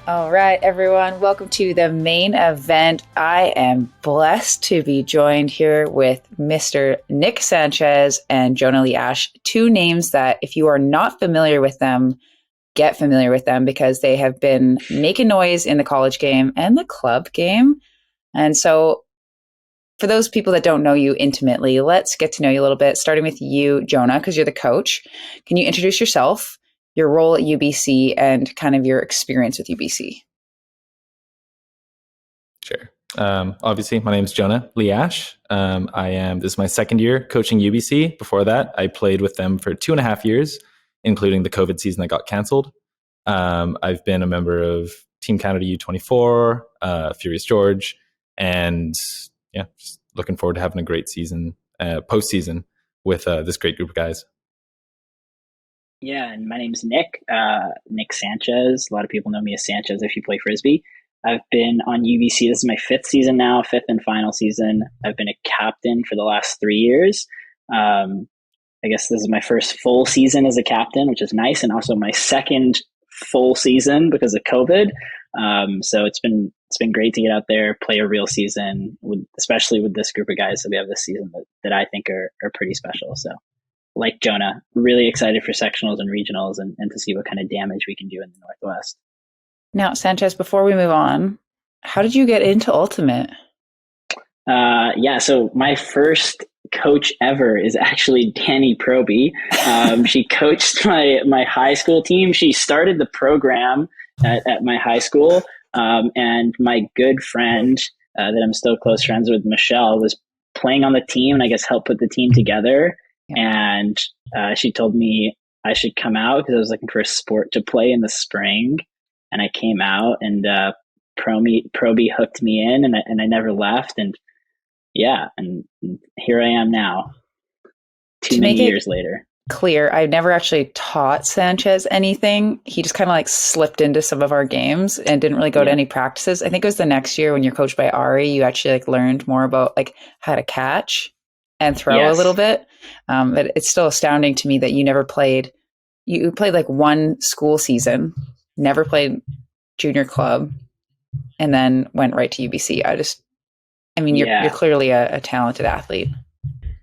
Speaker 10: All right, everyone, welcome to the main event. I am blessed to be joined here with Mr. Nick Sanchez and Jonah Lee Ash, two names that if you are not familiar with them, get familiar with them because they have been making noise in the college game and the club game. And so for those people that don't know you intimately, let's get to know you a little bit, starting with you, Jonah, because you're the coach. Can you introduce yourself, your role at UBC, and kind of your experience with UBC?
Speaker 11: Sure. Obviously, my name is Jonah Lee Ash. This is my second year coaching UBC. Before that, I played with them for 2.5 years, including the COVID season that got canceled. I've been a member of Team Canada U24, Furious George, and yeah, just looking forward to having a great season, postseason with this great group of guys.
Speaker 12: Yeah, and my name's Nick, Nick Sanchez. A lot of people know me as Sanchez if you play Frisbee. I've been on UBC. This is my 5th season now, 5th and final season. I've been a captain for the last 3 years. I guess this is my first full season as a captain, which is nice, and also my second full season because of COVID. So it's been great to get out there, play a real season, especially with this group of guys that we have this season that I think are pretty special. So, like Jonah, really excited for sectionals and regionals and to see what kind of damage we can do in the Northwest.
Speaker 10: Now, Sanchez, before we move on, how did you get into Ultimate?
Speaker 12: So my first coach ever is actually Danie Proby. She coached my high school team. She started the program at my high school. And my good friend that I'm still close friends with, Michelle, was playing on the team and I guess helped put the team together. And she told me I should come out because I was looking for a sport to play in the spring. And I came out and Proby hooked me in and I never left. And and here I am now, too many years later.
Speaker 10: Clear, I never actually taught Sanchez anything. He just kind of like slipped into some of our games and didn't really go to any practices. I think it was the next year when you're coached by Ari, you actually like learned more about like how to catch and throw a little bit. But it's still astounding to me that you never played. You played like one school season, never played junior club, and then went right to UBC. You're clearly a talented athlete.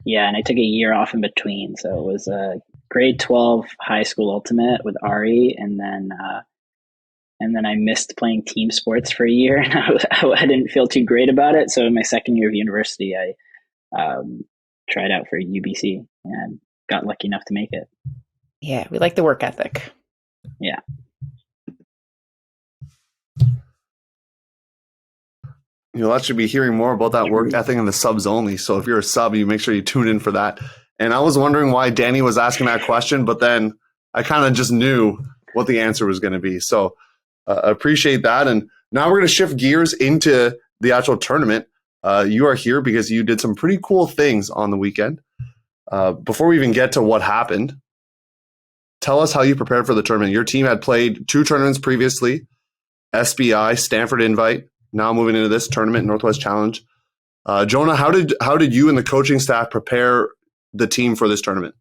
Speaker 12: Yeah, and I took a year off in between. So it was a grade 12 high school ultimate with Ari, and then I missed playing team sports for a year, and I didn't feel too great about it. So in my second year of university, I tried out for UBC and got lucky enough to make it.
Speaker 10: Yeah, we like the work ethic.
Speaker 12: Yeah.
Speaker 6: You'll actually be hearing more about that work ethic in the subs only. So if you're a sub, you make sure you tune in for that. And I was wondering why Danie was asking that question, but then I kind of just knew what the answer was going to be. So appreciate that. And now we're going to shift gears into the actual tournament. You are here because you did some pretty cool things on the weekend. Before we even get to what happened, tell us how you prepared for the tournament. Your team had played 2 tournaments previously, SBI, Stanford Invite. Now moving into this tournament, Northwest Challenge. Jonah, how did you and the coaching staff prepare the team for this tournament?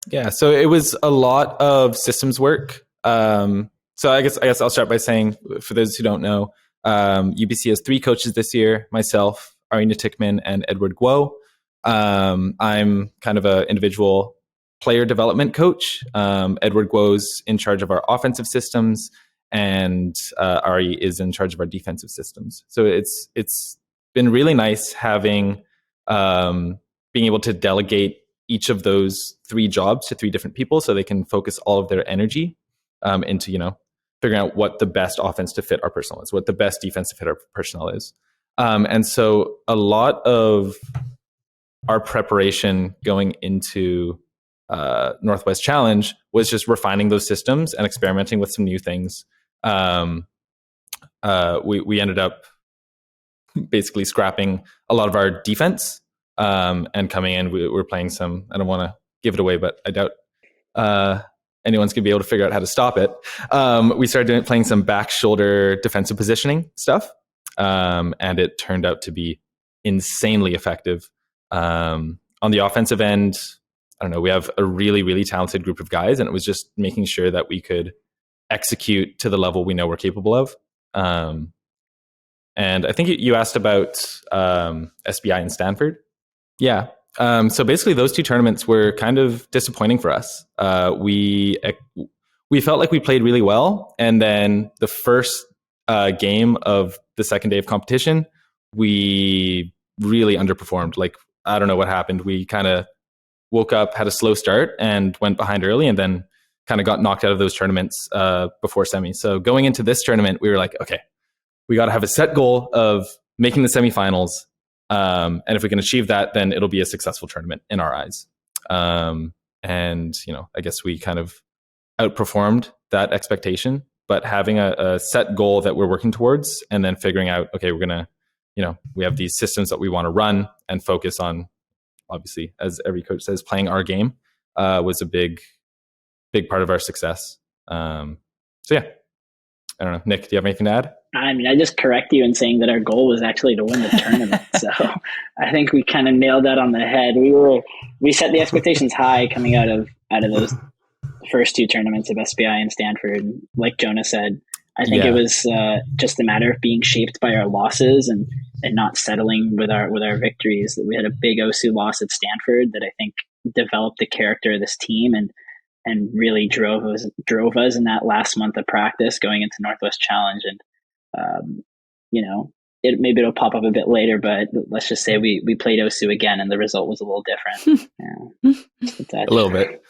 Speaker 11: Yeah, so it was a lot of systems work. So I guess I'll start by saying, for those who don't know, UBC has 3 coaches this year: myself, Arina Tickman, and Edward Guo. I'm kind of an individual player development coach. Edward Guo's in charge of our offensive systems, and Ari is in charge of our defensive systems. So it's been really nice having being able to delegate each of those 3 jobs to 3 different people, so they can focus all of their energy into figuring out what the best offense to fit our personnel is, what the best defense to fit our personnel is. And so a lot of our preparation going into Northwest Challenge was just refining those systems and experimenting with some new things. We ended up basically scrapping a lot of our defense and coming in. We're playing some, I don't want to give it away, but I doubt anyone's going to be able to figure out how to stop it. We started playing some back shoulder defensive positioning stuff, and it turned out to be insanely effective. On the offensive end, I don't know, we have a really, really talented group of guys, and it was just making sure that we could execute to the level we know we're capable of. And I think you asked about SBI and Stanford. Yeah. So basically those 2 tournaments were kind of disappointing for us. We felt like we played really well. And then the first game of the second day of competition, we really underperformed. Like, I don't know what happened. We kind of woke up, had a slow start, and went behind early, and then kind of got knocked out of those tournaments before semis. So going into this tournament, we were like, okay, we got to have a set goal of making the semifinals. And if we can achieve that, then it'll be a successful tournament in our eyes. And, I guess we kind of outperformed that expectation, but having a set goal that we're working towards, and then figuring out, okay, we're going to, we have these systems that we want to run and focus on, obviously, as every coach says, playing our game. was a big part of our success. So yeah, I don't know. Nick, do you have anything to add?
Speaker 12: I mean, I just correct you in saying that our goal was actually to win the tournament. So I think we kind of nailed that on the head. We set the expectations high coming out of those first two tournaments of SBI and Stanford. Like Jonah said, I think it was just a matter of being shaped by our losses and not settling with our victories. That we had a big OSU loss at Stanford that I think developed the character of this team and really drove us in that last month of practice going into Northwest Challenge. And maybe it'll pop up a bit later, but let's just say we played OSU again and the result was a little different.
Speaker 11: A little bit.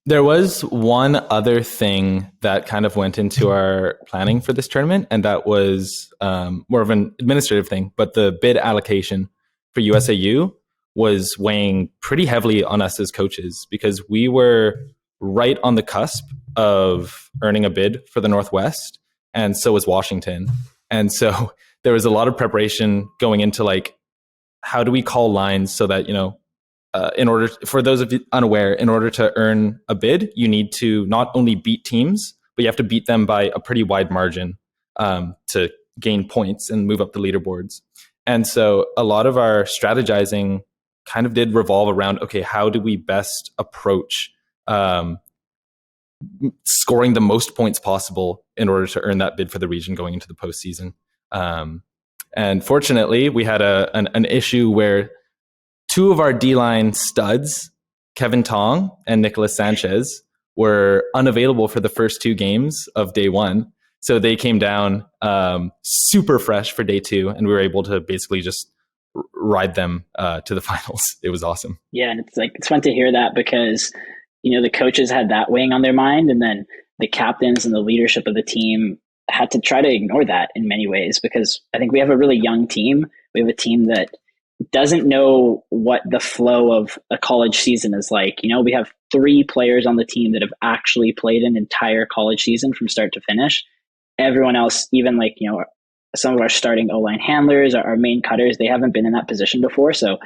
Speaker 11: There was one other thing that kind of went into our planning for this tournament, and that was more of an administrative thing, but the bid allocation for USAU was weighing pretty heavily on us as coaches because we were right on the cusp of earning a bid for the Northwest, and so was Washington. And so there was a lot of preparation going into like, how do we call lines so that, in order, for those of you unaware, in order to earn a bid, you need to not only beat teams, but you have to beat them by a pretty wide margin to gain points and move up the leaderboards. And so a lot of our strategizing kind of did revolve around, okay, how do we best approach scoring the most points possible in order to earn that bid for the region going into the postseason. And fortunately, we had an issue where two of our D-line studs, Kevin Tong and Nicholas Sanchez, were unavailable for the first two games of day one. So they came down super fresh for day two, and we were able to basically just ride them to the finals. It was awesome.
Speaker 12: Yeah, and it's fun to hear that because the coaches had that weighing on their mind, and then the captains and the leadership of the team had to try to ignore that in many ways because I think we have a really young team. We have a team that doesn't know what the flow of a college season is like. We have 3 players on the team that have actually played an entire college season from start to finish. Everyone else, even some of our starting O-line handlers, our main cutters, they haven't been in that position before. So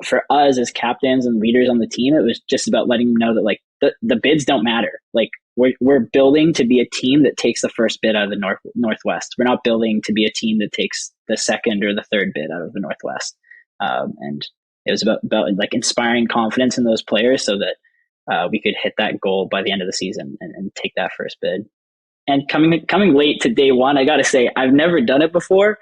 Speaker 12: for us as captains and leaders on the team, it was just about letting them know that the bids don't matter. We're building to be a team that takes the first bid out of the Northwest. We're not building to be a team that takes the second or the third bid out of the Northwest. And it was about inspiring confidence in those players so that we could hit that goal by the end of the season and take that first bid. And coming late to day one, I got to say, I've never done it before.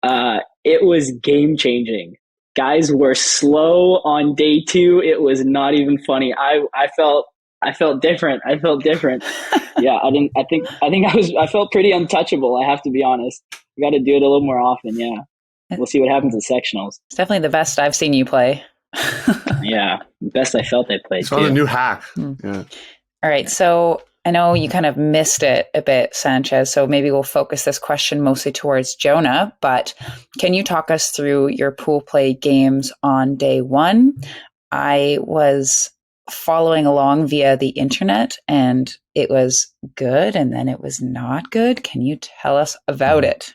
Speaker 12: It was game changing. Guys were slow on day 2. It was not even funny. I felt different. Yeah, I felt pretty untouchable. I have to be honest. We got to do it a little more often. Yeah, we'll see what happens at sectionals.
Speaker 10: It's definitely the best I've seen you play.
Speaker 12: Yeah, best I felt I played.
Speaker 6: It's on a new hack. Yeah.
Speaker 10: All right, so I know you kind of missed it a bit, Sanchez, so maybe we'll focus this question mostly towards Jonah, but can you talk us through your pool play games on day 1? I was following along via the internet and it was good and then it was not good. Can you tell us about it?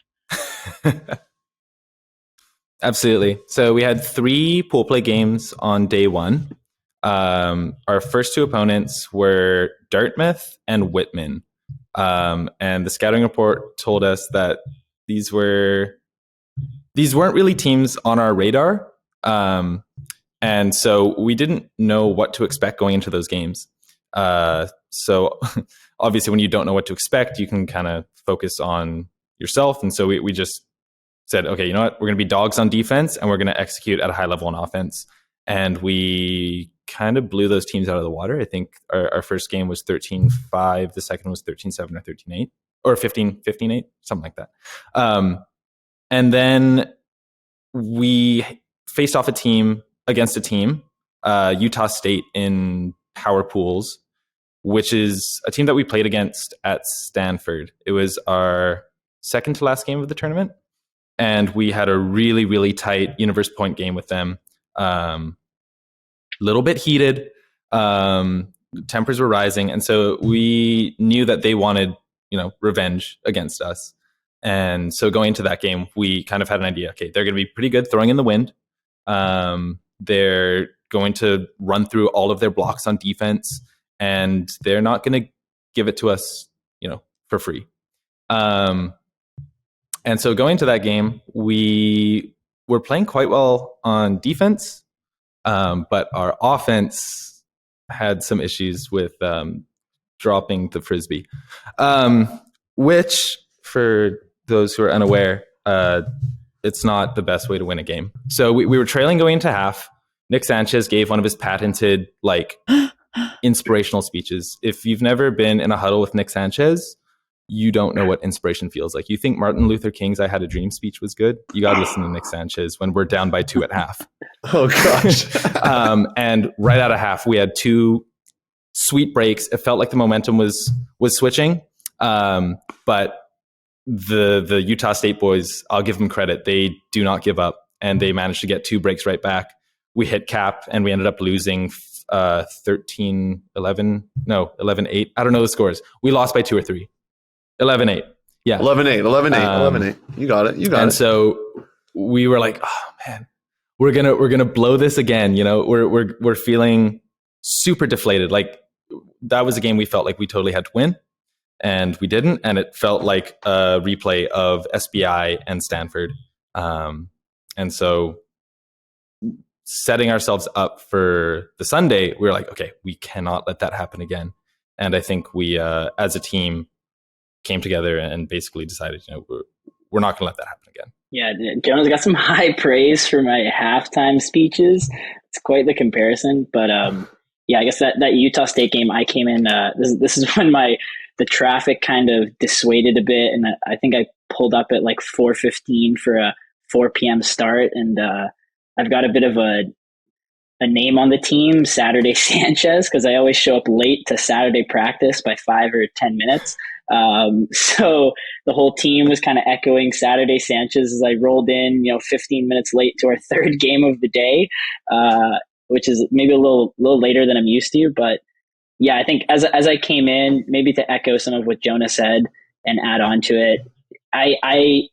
Speaker 11: Absolutely. So we had 3 pool play games on day 1. Our first 2 opponents were Dartmouth and Whitman. And the scouting report told us that these weren't really teams on our radar. And so we didn't know what to expect going into those games. So obviously when you don't know what to expect, you can kind of focus on yourself. And so we just said, okay, you know what? We're going to be dogs on defense and we're going to execute at a high level on offense. And we kind of blew those teams out of the water. I think our first game was 13-5. The second was 13-7 or 13-8 or 15-8, something like that. And then we faced off against a team, Utah State in power pools, which is a team that we played against at Stanford. It was our second to last game of the tournament. And we had a really, really tight universe point game with them. Little bit heated, tempers were rising. And so we knew that they wanted, revenge against us. And so going into that game, we kind of had an idea, okay, they're going to be pretty good throwing in the wind. They're going to run through all of their blocks on defense, and they're not going to give it to us, for free. And so going to that game, we were playing quite well on defense, but our offense had some issues with dropping the frisbee, which, for those who are unaware, it's not the best way to win a game. So we were trailing going into half. Nick Sanchez gave one of his patented inspirational speeches. If you've never been in a huddle with Nick Sanchez, you don't know what inspiration feels like. You think Martin Luther King's "I Had a Dream" speech was good? You got to listen to Nick Sanchez when we're down by 2 at half.
Speaker 6: Oh gosh.
Speaker 11: And right out of half, we had 2 sweet breaks. It felt like the momentum was switching. But the Utah State boys, I'll give them credit. They do not give up, and they managed to get 2 breaks right back. We hit cap, and we ended up losing 13-11. No, 11-8. I don't know the scores. We lost by 2 or 3. 11-8. Yeah.
Speaker 6: 11-8. 11-8. You got it.
Speaker 11: And so we were like, oh man, we're gonna blow this again. We're feeling super deflated. Like, that was a game we felt like we totally had to win, and we didn't. And it felt like a replay of SBI and Stanford. And so setting ourselves up for the Sunday, we were like, okay, we cannot let that happen again. And I think we, as a team, came together and basically decided, we're not going to let that happen again.
Speaker 12: Yeah, Jonah's got some high praise for my halftime speeches. It's quite the comparison, but I guess that Utah State game, I came in. This is when the traffic kind of dissuaded a bit, and I think I pulled up at like 4:15 for a 4 p.m. start, and I've got a bit of a name on the team, Saturday Sanchez, because I always show up late to Saturday practice by 5 or 10 minutes. So the whole team was kind of echoing Saturday Sanchez as I rolled in, 15 minutes late to our 3rd game of the day, which is maybe a little later than I'm used to. But yeah, I think as I came in, maybe to echo some of what Jonah said and add on to it, I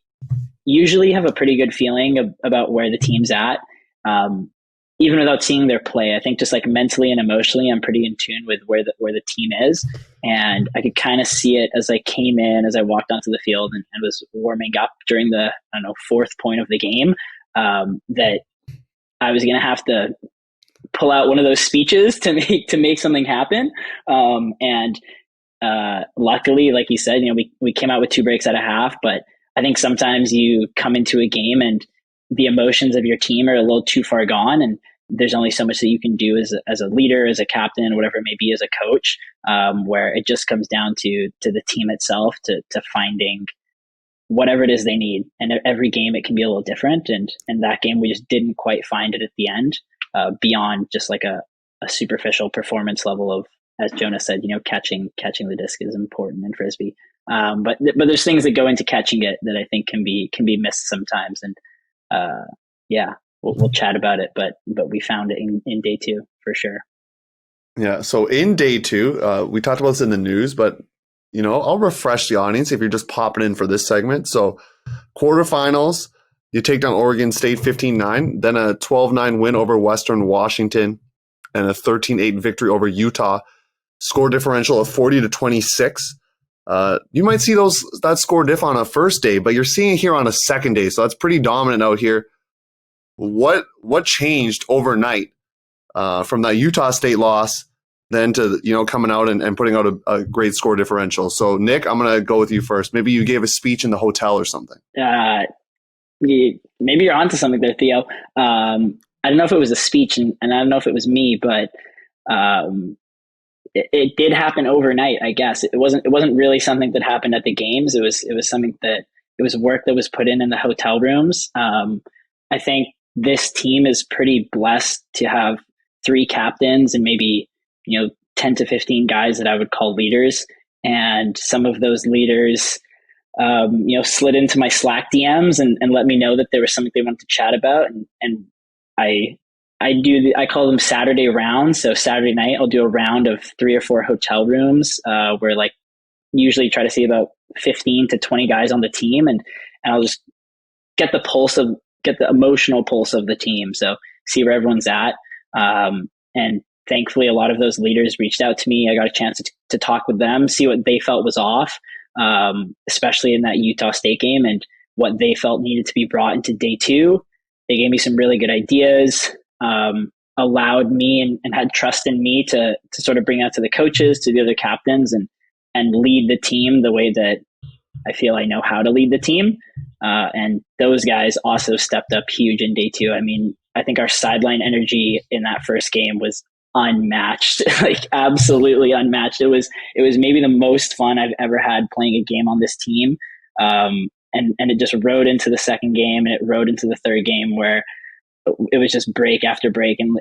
Speaker 12: usually have a pretty good feeling about where the team's at. Even without seeing their play, I think just like mentally and emotionally, I'm pretty in tune with where the team is. And I could kind of see it as I came in, as I walked onto the field and was warming up during the, 4th point of the game, that I was going to have to pull out one of those speeches to make something happen. And luckily, like you said, we came out with 2 breaks at a half, but I think sometimes you come into a game and the emotions of your team are a little too far gone, and there's only so much that you can do as a leader, as a captain, whatever it may be, as a coach, where it just comes down to the team itself, to finding whatever it is they need. And every game it can be a little different. And that game we just didn't quite find it at the end, beyond just like a superficial performance level of, as Jonah said, catching the disc is important in Frisbee. But there's things that go into catching it that I think can be missed sometimes. And we'll chat about it, but we found it in day 2 for sure.
Speaker 6: Yeah. So in day 2, we talked about this in the news, but I'll refresh the audience if you're just popping in for this segment. So quarterfinals, you take down Oregon State 15-9, then a 12-9 win over Western Washington, and a 13-8 victory over Utah. Score differential of 40-26. You might see that score diff on a first day, but you're seeing it here on a second day, so that's pretty dominant out here. What changed overnight from that Utah State loss then to coming out and putting out a great score differential? So Nick, I'm gonna go with you first. Maybe you gave a speech in the hotel or something.
Speaker 12: Maybe you're onto something there, Theo. I don't know if it was a speech, and I don't know if it was me, but it did happen overnight, I guess. It wasn't really something that happened at the games. It was something that it was work that was put in the hotel rooms. I think this team is pretty blessed to have 3 captains and maybe 10 to 15 guys that I would call leaders. And some of those leaders, slid into my Slack DMs and let me know that there was something they wanted to chat about. And I call them Saturday rounds. So Saturday night, I'll do a round of 3 or 4 hotel rooms, where usually try to see about 15 to 20 guys on the team. And I'll just get the emotional pulse of the team. So see where everyone's at. And thankfully, a lot of those leaders reached out to me. I got a chance to talk with them, see what they felt was off, especially in that Utah State game, and what they felt needed to be brought into day 2. They gave me some really good ideas, allowed me and had trust in me to sort of bring that to the coaches, to the other captains, and lead the team the way that I feel I know how to lead the team. And those guys also stepped up huge in day 2. I mean, I think our sideline energy in that first game was unmatched, like absolutely unmatched. It was maybe the most fun I've ever had playing a game on this team. And it just rode into the second game, and it rode into the third game, where it was just break after break, and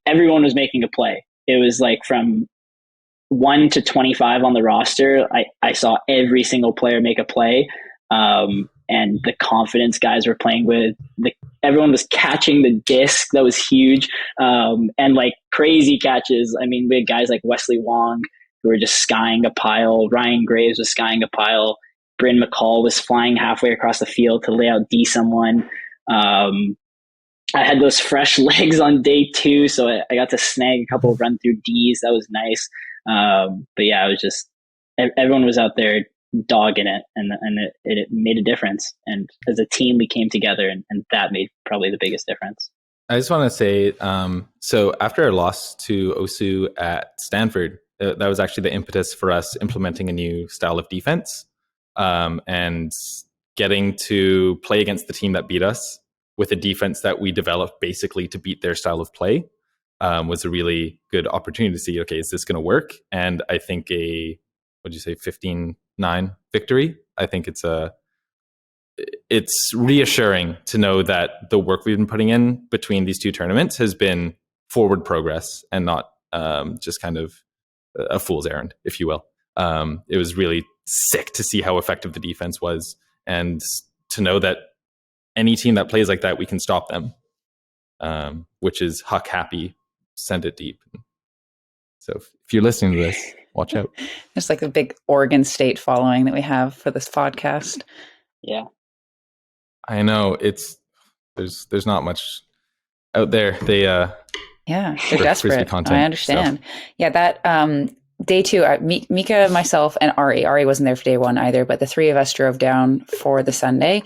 Speaker 12: everyone was making a play. It was like from 1 to 25 on the roster, I saw every single player make a play. And the confidence guys were playing with, everyone was catching the disc. That was huge. And like crazy catches. I mean, we had guys like Wesley Wong who were just skying a pile. Ryan Graves was skying a pile. Bryn McCall was flying halfway across the field to lay out D someone. I had those fresh legs on day 2, so I got to snag a couple of run through Ds. That was nice. But yeah, it was just, everyone was out there dogging it, and it made a difference. And as a team, we came together, and that made probably the biggest difference.
Speaker 11: I just want to say, so after our loss to OSU at Stanford, that was actually the impetus for us implementing a new style of defense, and getting to play against the team that beat us with a defense that we developed basically to beat their style of play. Was a really good opportunity to see, okay, is this going to work? And I think 15-9 victory. I think it's reassuring to know that the work we've been putting in between these 2 tournaments has been forward progress and not just kind of a fool's errand, if you will. It was really sick to see how effective the defense was, and to know that any team that plays like that, we can stop them, which is Huck happy, send it deep. So if you're listening to this, watch out.
Speaker 10: It's like a big Oregon State following that we have for this podcast.
Speaker 12: Yeah.
Speaker 11: I know, there's not much out there. They're
Speaker 10: desperate. I understand. So. Yeah, that day 2, Mika, myself, and Ari wasn't there for day 1 either, but the 3 of us drove down for the Sunday,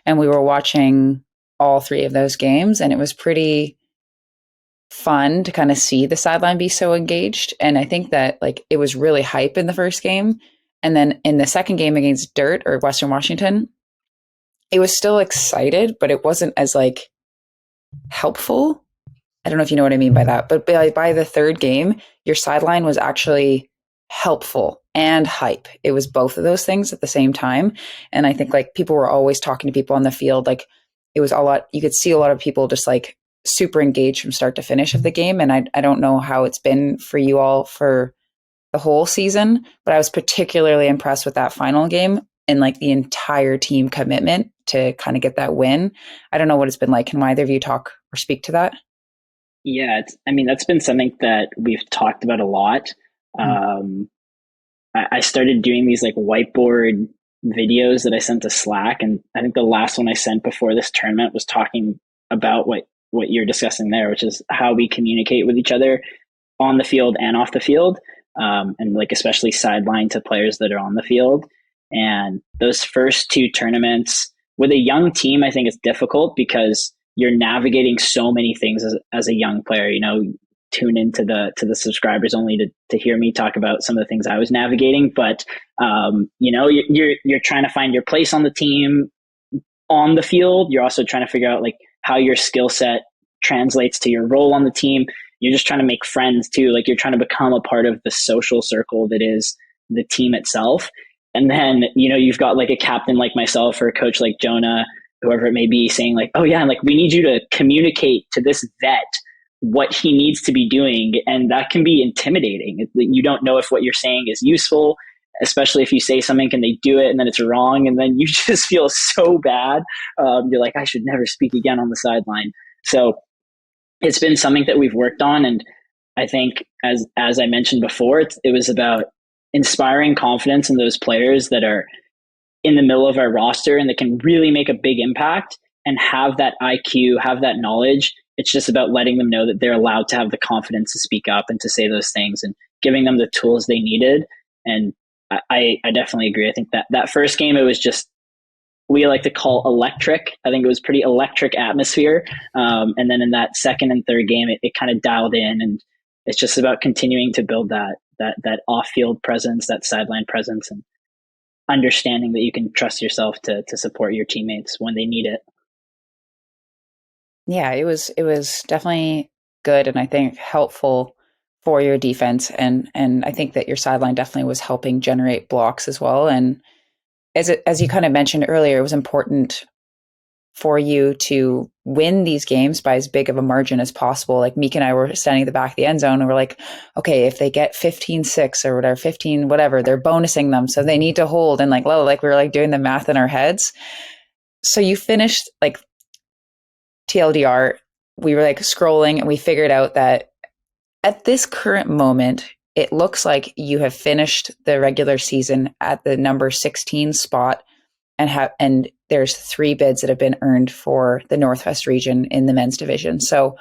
Speaker 10: and we were watching all 3 of those games, and it was pretty fun to kind of see the sideline be so engaged. And I think that like it was really hype in the first game, and then in the second game against Dirt or Western Washington, it was still excited, but it wasn't as like helpful. I don't know if you know what I mean by that, but by the third game, your sideline was actually helpful and hype. It was both of those things at the same time. And I think like people were always talking to people on the field. Like it was a lot, you could see a lot of people just like super engaged from start to finish of the game. And I don't know how it's been for you all for the whole season, but I was particularly impressed with that final game and like the entire team commitment to kind of get that win. I don't know what it's been like. Can either of you talk or speak to that?
Speaker 12: Yeah, that's been something that we've talked about a lot. I started doing these like whiteboard videos that I sent to Slack, and I think the last one I sent before this tournament was talking about what you're discussing there, which is how we communicate with each other on the field and off the field, and like especially sideline to players that are on the field. And those first 2 tournaments with a young team, I think it's difficult because you're navigating so many things as a young player. You know, tune into the subscribers only to hear me talk about some of the things I was navigating. But you know, you're trying to find your place on the team on the field. You're also trying to figure out like how your skill set translates to your role on the team. You're just trying to make friends too. Like you're trying to become a part of the social circle that is the team itself. And then, you know, you've got like a captain like myself or a coach like Jonah, whoever it may be, saying like, oh yeah, like we need you to communicate to this vet what he needs to be doing. And that can be intimidating. You don't know if what you're saying is useful, especially if you say something and they do it and then it's wrong. And then you just feel so bad. You're like, I should never speak again on the sideline. So it's been something that we've worked on. And I think as I mentioned before, it was about inspiring confidence in those players that are in the middle of our roster and that can really make a big impact and have that IQ, have that knowledge, it's just about letting them know that they're allowed to have the confidence to speak up and to say those things, and giving them the tools they needed. And I definitely agree. I think that first game, it was just, we like to call electric. I think it was pretty electric atmosphere. And then in that second and third game, it kind of dialed in, and it's just about continuing to build that off-field presence, that sideline presence, and understanding that you can trust yourself to support your teammates when they need it.
Speaker 10: Yeah, it was definitely good, and I think helpful for your defense. And I think that your sideline definitely was helping generate blocks as well. And as you kind of mentioned earlier, it was important for you to win these games by as big of a margin as possible. Like Meek and I were standing at the back of the end zone, and we're like, okay, if they get 15-6 or whatever, 15, whatever, they're bonusing them, so they need to hold. And like, we were like doing the math in our heads. So you finished, like, TLDR, we were like scrolling, and we figured out that at this current moment, it looks like you have finished the regular season at the number 16 spot, and there's 3 bids that have been earned for the Northwest region in the men's division. So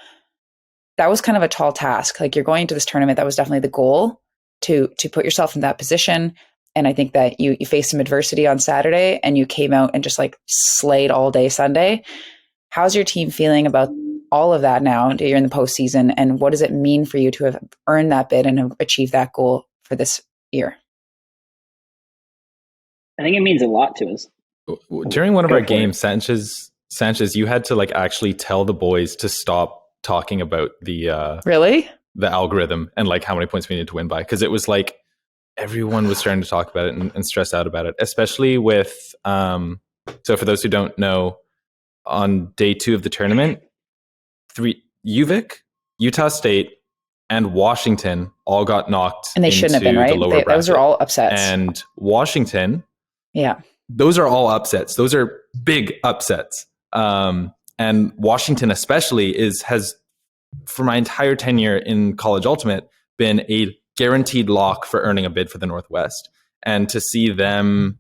Speaker 10: that was kind of a tall task. Like, you're going to this tournament, that was definitely the goal, to put yourself in that position. And I think that you faced some adversity on Saturday, and you came out and just like slayed all day Sunday. How's your team feeling about all of that now that you're in the postseason, and what does it mean for you to have earned that bid and have achieved that goal for this year?
Speaker 12: I think it means a lot to us.
Speaker 11: During one of our games, Sanchez, you had to like actually tell the boys to stop talking about the
Speaker 10: really
Speaker 11: the algorithm and like how many points we needed to win by, because it was like everyone was starting to talk about it and stress out about it, especially with so for those who don't know, on day 2 of the tournament, UVic, Utah State, and Washington all got knocked,
Speaker 10: and they shouldn't have been, right? Those are all upsets.
Speaker 11: And Washington,
Speaker 10: yeah,
Speaker 11: those are all upsets. Those are big upsets. And Washington especially has, for my entire tenure in College Ultimate, been a guaranteed lock for earning a bid for the Northwest. And to see them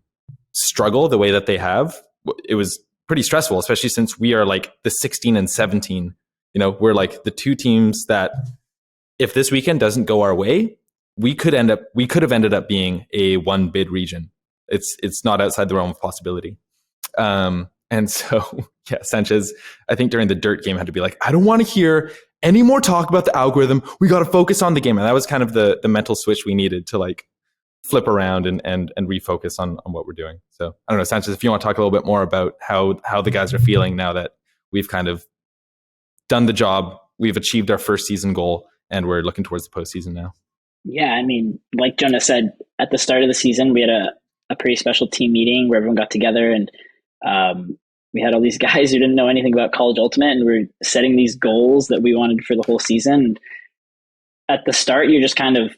Speaker 11: struggle the way that they have, it was pretty stressful, especially since we are like the 16 and 17. You know, we're like the 2 teams that, if this weekend doesn't go our way, we could have ended up being a 1 bid region. It's not outside the realm of possibility. And so, yeah, Sanchez, I think during the dirt game had to be like, I don't want to hear any more talk about the algorithm. We got to focus on the game. And that was kind of the mental switch we needed to like flip around and refocus on what we're doing. So I don't know, Sanchez, if you want to talk a little bit more about how the guys are feeling now that we've kind of done the job, we've achieved our first season goal, and we're looking towards the postseason now.
Speaker 12: Yeah, I mean, like Jonah said, at the start of the season, we had a pretty special team meeting where everyone got together, and we had all these guys who didn't know anything about College Ultimate, and we were setting these goals that we wanted for the whole season. And at the start, you're just kind of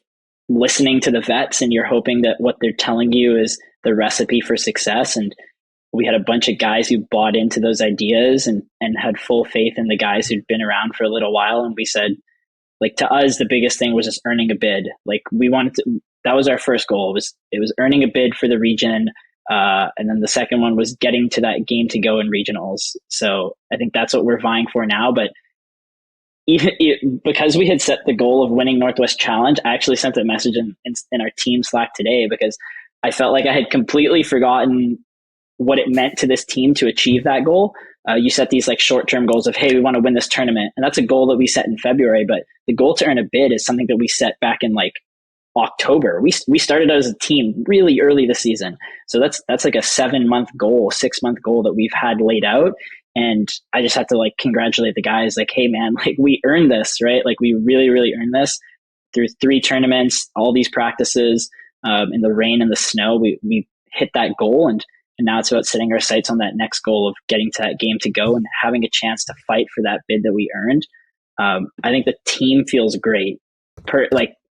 Speaker 12: listening to the vets, and you're hoping that what they're telling you is the recipe for success. And we had a bunch of guys who bought into those ideas and had full faith in the guys who'd been around for a little while. And we said, like, to us, the biggest thing was just earning a bid. Like, we wanted to, that was our first goal. It was earning a bid for the region. And then the second one was getting to that game to go in regionals. So I think that's what we're vying for now. But because we had set the goal of winning Northwest Challenge, I actually sent a message in our team Slack today, because I felt like I had completely forgotten what it meant to this team to achieve that goal. You set these like short-term goals of, hey, we want to win this tournament. And that's a goal that we set in February, but the goal to earn a bid is something that we set back in like October. We started as a team really early this season. So that's like a 7-month goal, 6-month goal that we've had laid out. And I just had to like congratulate the guys, like, hey man, like we earned this, right? Like we really, really earned this through 3 tournaments, all these practices, in the rain and the snow. We hit that goal, and now it's about setting our sights on that next goal of getting to that game to go and having a chance to fight for that bid that we earned. I think the team feels great.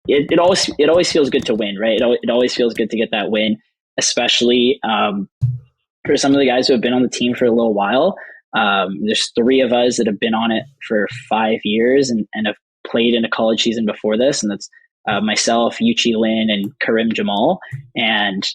Speaker 12: It always feels good to win, right? It always feels good to get that win, especially for some of the guys who have been on the team for a little while. There's 3 of us that have been on it for 5 years and have played in a college season before this, and that's myself, Yuchi Lin, and Karim Jamal. And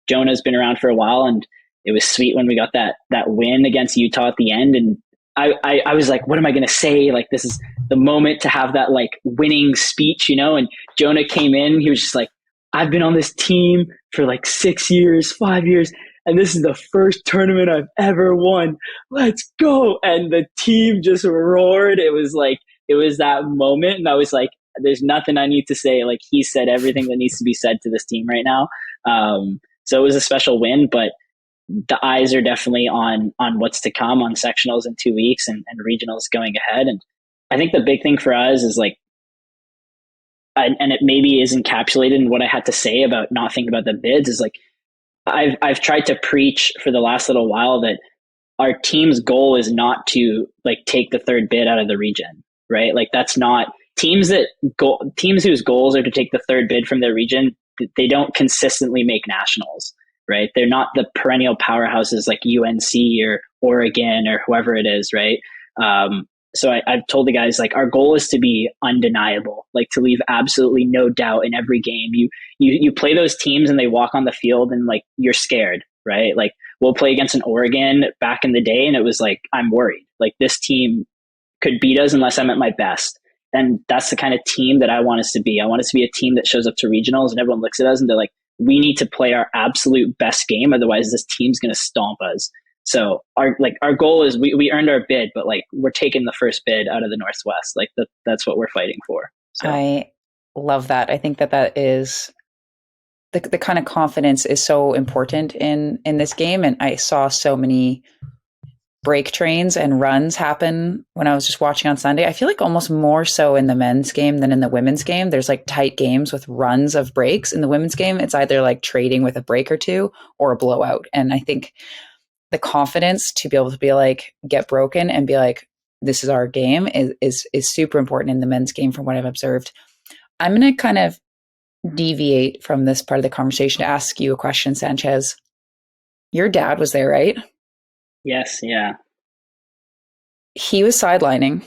Speaker 12: Jonah's been around for a while, and it was sweet when we got that win against Utah at the end. And I was like, what am I going to say? Like, this is the moment to have that like winning speech, you know? And Jonah came in, he was just like, I've been on this team for like 6 years, 5 years, and this is the first tournament I've ever won. Let's go. And the team just roared. It was that moment. And I was like, there's nothing I need to say. Like, he said everything that needs to be said to this team right now. So it was a special win, but the eyes are definitely on what's to come on sectionals in 2 weeks and regionals going ahead. And I think the big thing for us is like, and it maybe is encapsulated in what I had to say about not thinking about the bids, is like, I've tried to preach for the last little while that our team's goal is not to like take the third bid out of the region, right? Like, that's not teams whose goals are to take the third bid from their region. They don't consistently make nationals, right? They're not the perennial powerhouses like UNC or Oregon or whoever it is, right? So I've told the guys, like, our goal is to be undeniable, like to leave absolutely no doubt in every game. You play those teams and they walk on the field and like, you're scared, right? Like, we'll play against an Oregon back in the day and it was like, I'm worried. Like, this team could beat us unless I'm at my best. And that's the kind of team that I want us to be. I want us to be a team that shows up to regionals and everyone looks at us and they're like, we need to play our absolute best game. Otherwise this team's going to stomp us. So our goal is we earned our bid, but like, we're taking the first bid out of the Northwest. Like, that's what we're fighting for. So.
Speaker 10: I love that. I think that is the kind of confidence is so important in this game. And I saw so many break trains and runs happen when I was just watching on Sunday. I feel like almost more so in the men's game than in the women's game. There's like tight games with runs of breaks. In the women's game, it's either like trading with a break or two or a blowout. And I think the confidence to be able to be like, get broken and be like, this is our game is super important in the men's game from what I've observed. I'm going to kind of deviate from this part of the conversation to ask you a question, Sanchez. Your dad was there, right?
Speaker 12: Yes. Yeah.
Speaker 10: He was sidelining,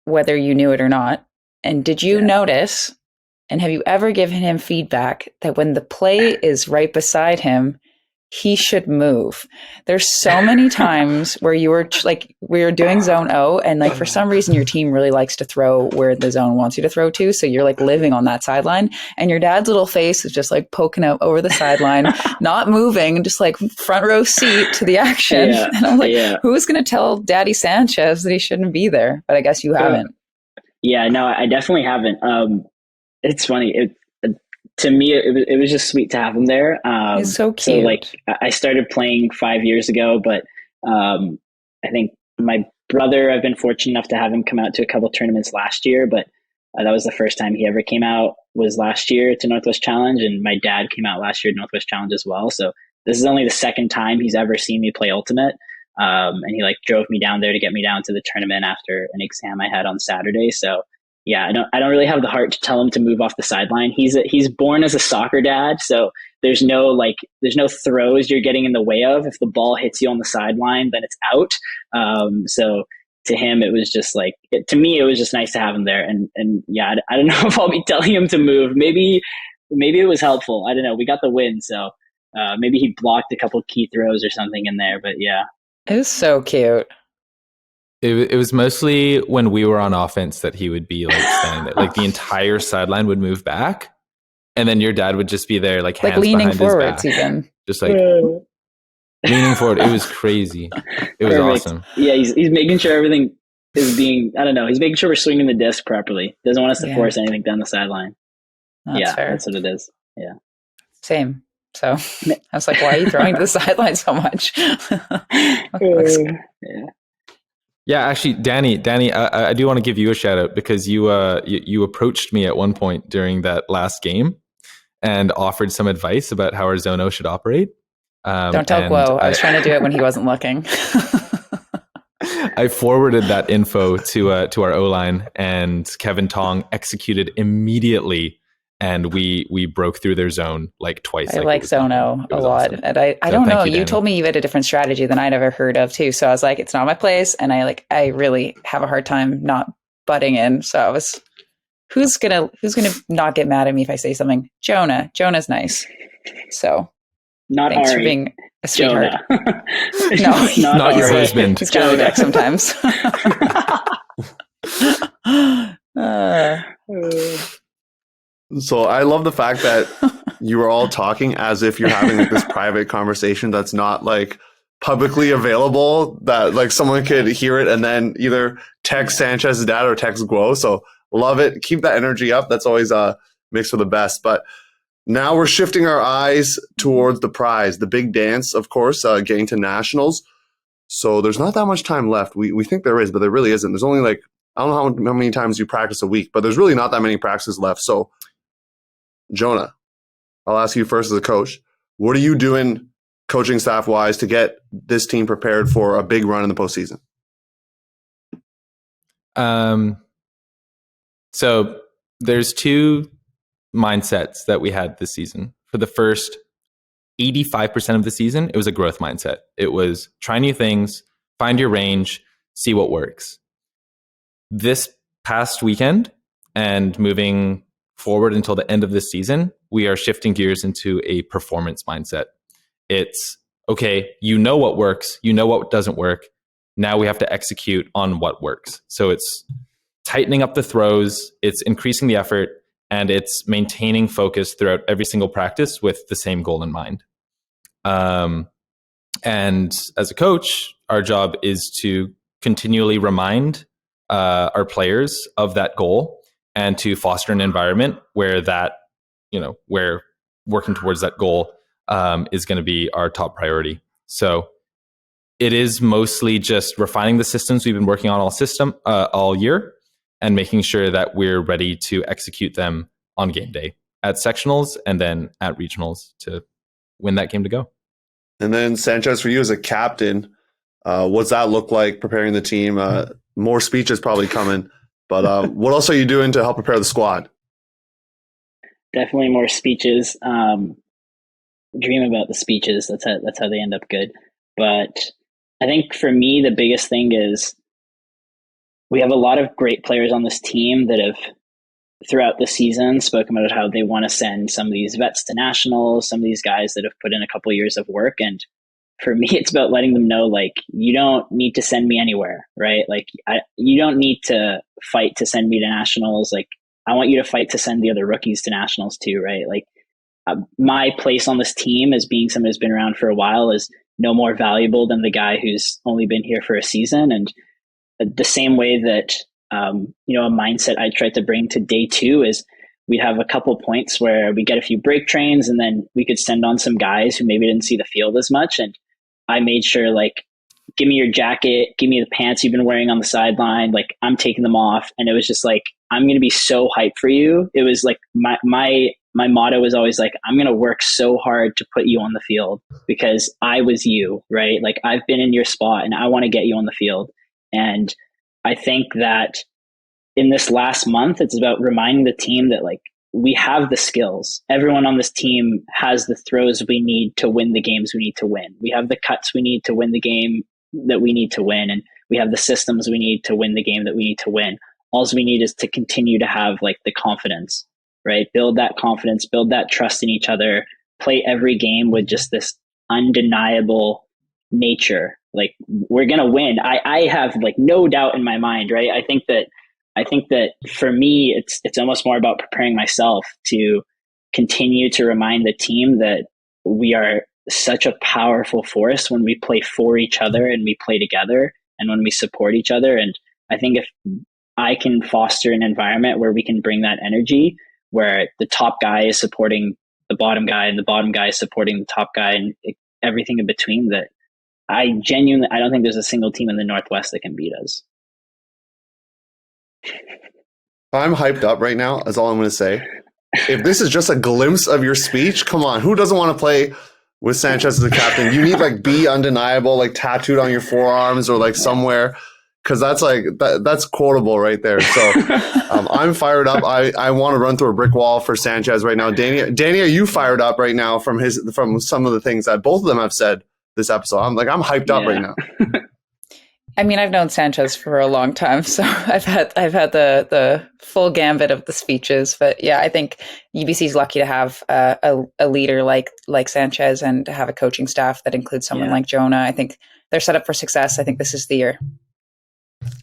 Speaker 10: whether you knew it or not. And did you notice, and have you ever given him feedback that when the play is right beside him, he should move? There's so many times where you were like, we were doing zone O and like, for some reason your team really likes to throw where the zone wants you to throw to. So you're like living on that sideline and your dad's little face is just like poking out over the sideline, not moving, just like front row seat to the action. Yeah, and I'm like, who's going to tell Daddy Sanchez that he shouldn't be there? But I guess you haven't.
Speaker 12: Yeah, no, I definitely haven't. It's funny. To me, it was just sweet to have him there.
Speaker 10: He's so cute.
Speaker 12: So like, I started playing 5 years ago, but I think my brother, I've been fortunate enough to have him come out to a couple tournaments last year, but that was the first time he ever came out, was last year to Northwest Challenge, and my dad came out last year to Northwest Challenge as well. So this is only the second time he's ever seen me play Ultimate, and he like drove me down there to get me down to the tournament after an exam I had on Saturday. So yeah, I don't really have the heart to tell him to move off the sideline. He's born as a soccer dad, so there's no throws you're getting in the way of. If the ball hits you on the sideline, then it's out. So to him, it was just like, to me, it was just nice to have him there. And yeah, I don't know if I'll be telling him to move. Maybe it was helpful. I don't know. We got the win, so maybe he blocked a couple key throws or something in there. But yeah,
Speaker 10: it was so cute.
Speaker 11: It was mostly when we were on offense that he would be like standing there. Like the entire sideline would move back, and then your dad would just be there, like hands
Speaker 10: leaning
Speaker 11: behind
Speaker 10: forwards,
Speaker 11: his back,
Speaker 10: even
Speaker 11: just like leaning forward. It was crazy. It was awesome.
Speaker 12: Yeah, he's making sure everything is being. I don't know. He's making sure we're swinging the disc properly. Doesn't want us to force anything down the sideline. That's fair. That's what it is. Yeah.
Speaker 10: Same. So I was like, why are you throwing to the sideline so much?
Speaker 12: Yeah.
Speaker 11: Yeah, actually, Danie, I do want to give you a shout out because you approached me at one point during that last game and offered some advice about how our Zone O should operate.
Speaker 10: Don't tell Guo. I was trying to do it when he wasn't looking.
Speaker 11: I forwarded that info to our O-line, and Kevin Tong executed immediately, and we broke through their zone like twice.
Speaker 10: I like Zone O a lot. Awesome. And I don't know. You told me you had a different strategy than I'd ever heard of too. So I was like, it's not my place. And I really have a hard time not butting in. So I was, who's gonna not get mad at me if I say something? Jonah. Jonah's nice. So
Speaker 12: not
Speaker 10: thanks
Speaker 12: Ari.
Speaker 10: for being A sweetheart.
Speaker 12: No,
Speaker 11: not your husband.
Speaker 10: He's kind of a dick sometimes.
Speaker 6: So I love the fact that you were all talking as if you're having like this private conversation that's not like publicly available, that like someone could hear it and then either text Sanchez's dad or text Guo. So love it. Keep that energy up. That's always makes for the best. But now we're shifting our eyes towards the prize, the big dance, of course, getting to nationals. So there's not that much time left. We think there is, but there really isn't. There's only like, I don't know how many times you practice a week, but there's really not that many practices left. So Jonah, I'll ask you first as a coach. What are you doing coaching staff-wise to get this team prepared for a big run in the postseason?
Speaker 11: So there's two mindsets that we had this season. For the first 85% of the season, it was a growth mindset. It was try new things, find your range, see what works. This past weekend and moving forward until the end of this season, we are shifting gears into a performance mindset. It's, okay, you know what works, you know what doesn't work. Now we have to execute on what works. So it's tightening up the throws, it's increasing the effort, and it's maintaining focus throughout every single practice with the same goal in mind. And as a coach, our job is to continually remind our players of that goal and to foster an environment where that, where working towards that goal is going to be our top priority. So it is mostly just refining the systems we've been working on all year and making sure that we're ready to execute them on game day at sectionals and then at regionals to win that game to go.
Speaker 6: And then Sanchez, for you as a captain, what's that look like preparing the team? More speeches probably coming, but what else are you doing to help prepare the squad?
Speaker 12: Definitely more speeches. Dream about the speeches. That's how they end up good. But I think for me, the biggest thing is we have a lot of great players on this team that have throughout the season spoken about how they want to send some of these vets to nationals, some of these guys that have put in a couple years of work. And for me, it's about letting them know, like, you don't need to send me anywhere, right? Like, you don't need to fight to send me to nationals. Like, I want you to fight to send the other rookies to nationals too, right? Like, my place on this team as being someone who's been around for a while is no more valuable than the guy who's only been here for a season. And the same way that, a mindset I tried to bring to day two is we'd have a couple points where we get a few break trains and then we could send on some guys who maybe didn't see the field as much. And I made sure, like, give me your jacket, give me the pants you've been wearing on the sideline. Like, I'm taking them off. And it was just like, I'm going to be so hyped for you. It was like my motto was always like, I'm going to work so hard to put you on the field because I was you, right? Like, I've been in your spot and I want to get you on the field. And I think that in this last month, it's about reminding the team that, like, we have the skills. Everyone on this team has the throws we need to win the games we need to win. We have the cuts we need to win the game that we need to win. And we have the systems we need to win the game that we need to win. All we need is to continue to have, like, the confidence, right? Build that confidence, build that trust in each other, play every game with just this undeniable nature. Like, we're going to win. I have, like, no doubt in my mind, right? I think that for me, it's almost more about preparing myself to continue to remind the team that we are such a powerful force when we play for each other and we play together and when we support each other. And I think if I can foster an environment where we can bring that energy, where the top guy is supporting the bottom guy and the bottom guy is supporting the top guy and everything in between, that I don't think there's a single team in the Northwest that can beat us.
Speaker 6: I'm hyped up right now, is all I'm going to say. If this is just a glimpse of your speech, come on, who doesn't want to play with Sanchez as the captain? You need, like, be undeniable, like, tattooed on your forearms or, like, somewhere, because that's like that's quotable right there. So I'm fired up. I want to run through a brick wall for Sanchez right now. Danie, are you fired up right now from some of the things that both of them have said this episode? I'm hyped up right now.
Speaker 10: I mean, I've known Sanchez for a long time, so I've had the full gambit of the speeches. But yeah, I think UBC is lucky to have a leader like Sanchez and to have a coaching staff that includes someone like Jonah. I think they're set up for success. I think this is the year.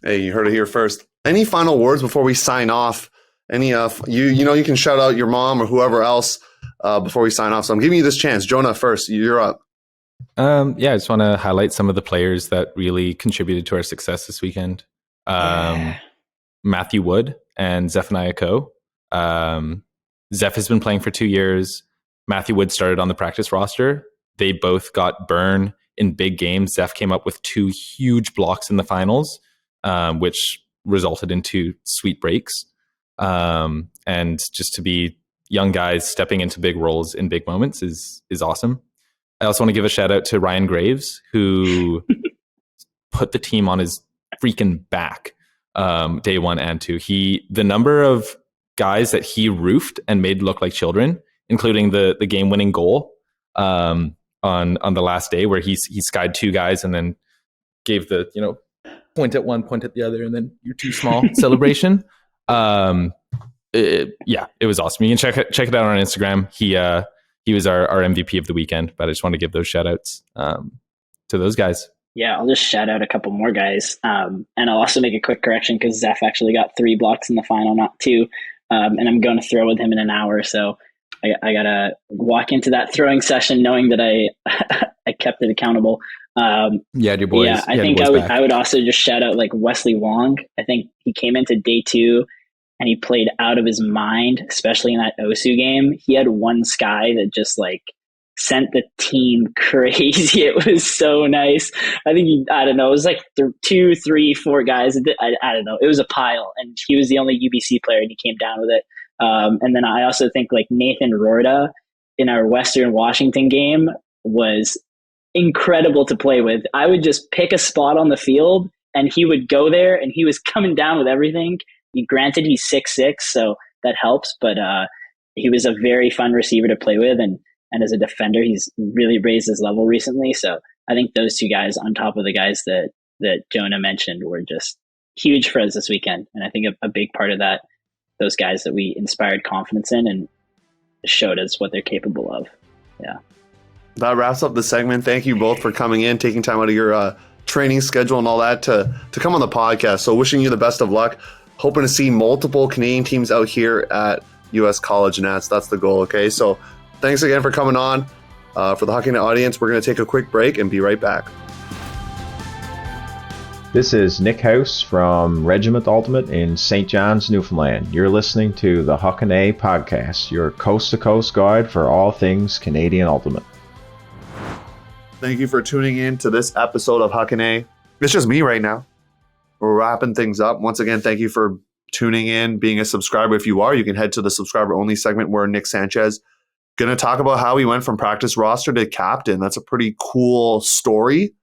Speaker 6: Hey, you heard it here first. Any final words before we sign off? Any you can shout out your mom or whoever else before we sign off. So I'm giving you this chance. Jonah first. You're up.
Speaker 11: I just want to highlight some of the players that really contributed to our success this weekend. Matthew Wood and Zephaniah Coe. Zeph has been playing for 2 years. Matthew Wood started on the practice roster. They both got burn in big games. Zeph came up with 2 huge blocks in the finals, which resulted in 2 sweet breaks. And just to be young guys stepping into big roles in big moments is awesome. I also want to give a shout out to Ryan Graves, who put the team on his freaking back day 1 and 2. The number of guys that he roofed and made look like children, including the game-winning goal on the last day, where he skied 2 guys and then gave the point at one, point at the other, and then you're too small celebration. It was awesome. You can check it out on Instagram. He was our MVP of the weekend, but I just want to give those shout outs to those guys.
Speaker 12: Yeah, I'll just shout out a couple more guys. And I'll also make a quick correction because Zeph actually got 3 blocks in the final, not 2. And I'm going to throw with him in an hour. So I got to walk into that throwing session knowing that I kept it accountable.
Speaker 11: Your boys.
Speaker 12: Yeah, I think I would also just shout out like Wesley Wong. I think he came into day 2 and he played out of his mind, especially in that OSU game. He had one sky that just like sent the team crazy. It was so nice. I think it was like 2, 3, 4 guys. I don't know. It was a pile, and he was the only UBC player, and he came down with it. And then I also think like Nathan Rorda in our Western Washington game was incredible to play with. I would just pick a spot on the field, and he would go there, and he was coming down with everything. Granted, he's 6'6", so that helps, but he was a very fun receiver to play with, and as a defender, he's really raised his level recently. So I think those 2 guys, on top of the guys that Jonah mentioned, were just huge for us this weekend. And I think a big part of that, those guys that we inspired confidence in and showed us what they're capable of. Yeah.
Speaker 6: That wraps up the segment. Thank you both for coming in, taking time out of your training schedule and all that to come on the podcast. So wishing you the best of luck. Hoping to see multiple Canadian teams out here at U.S. College Nats. That's the goal, okay? So thanks again for coming on. For the Huckin audience, we're going to take a quick break and be right back.
Speaker 13: This is Nick House from Regiment Ultimate in St. John's, Newfoundland. You're listening to the Huckin A podcast, your coast-to-coast guide for all things Canadian Ultimate.
Speaker 6: Thank you for tuning in to this episode of Huckin A. It's just me right now. We're wrapping things up. Once again, thank you for tuning in, being a subscriber. If you are, you can head to the subscriber-only segment where Nick Sanchez going to talk about how he went from practice roster to captain. That's a pretty cool story,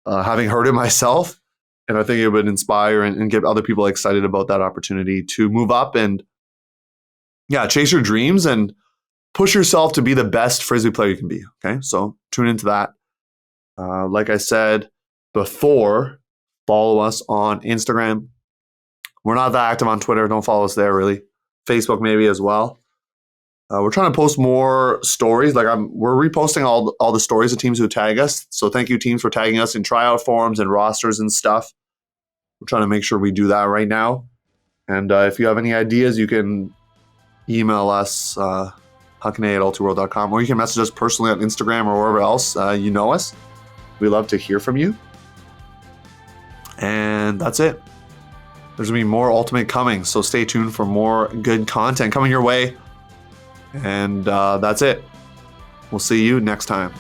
Speaker 6: having heard it myself. And I think it would inspire and get other people excited about that opportunity to move up and, chase your dreams and push yourself to be the best Frisbee player you can be. Okay, so tune into that. Like I said before, follow us on Instagram. We're not that active on Twitter. Don't follow us there, really. Facebook maybe as well. We're trying to post more stories. We're reposting all the stories of teams who tag us. So thank you, teams, for tagging us in tryout forums and rosters and stuff. We're trying to make sure we do that right now. And if you have any ideas, you can email us, huckina@all2world.com, or you can message us personally on Instagram or wherever else you know us. We love to hear from you. And that's it. There's going to be more Ultimate coming, so stay tuned for more good content coming your way. And that's it. We'll see you next time.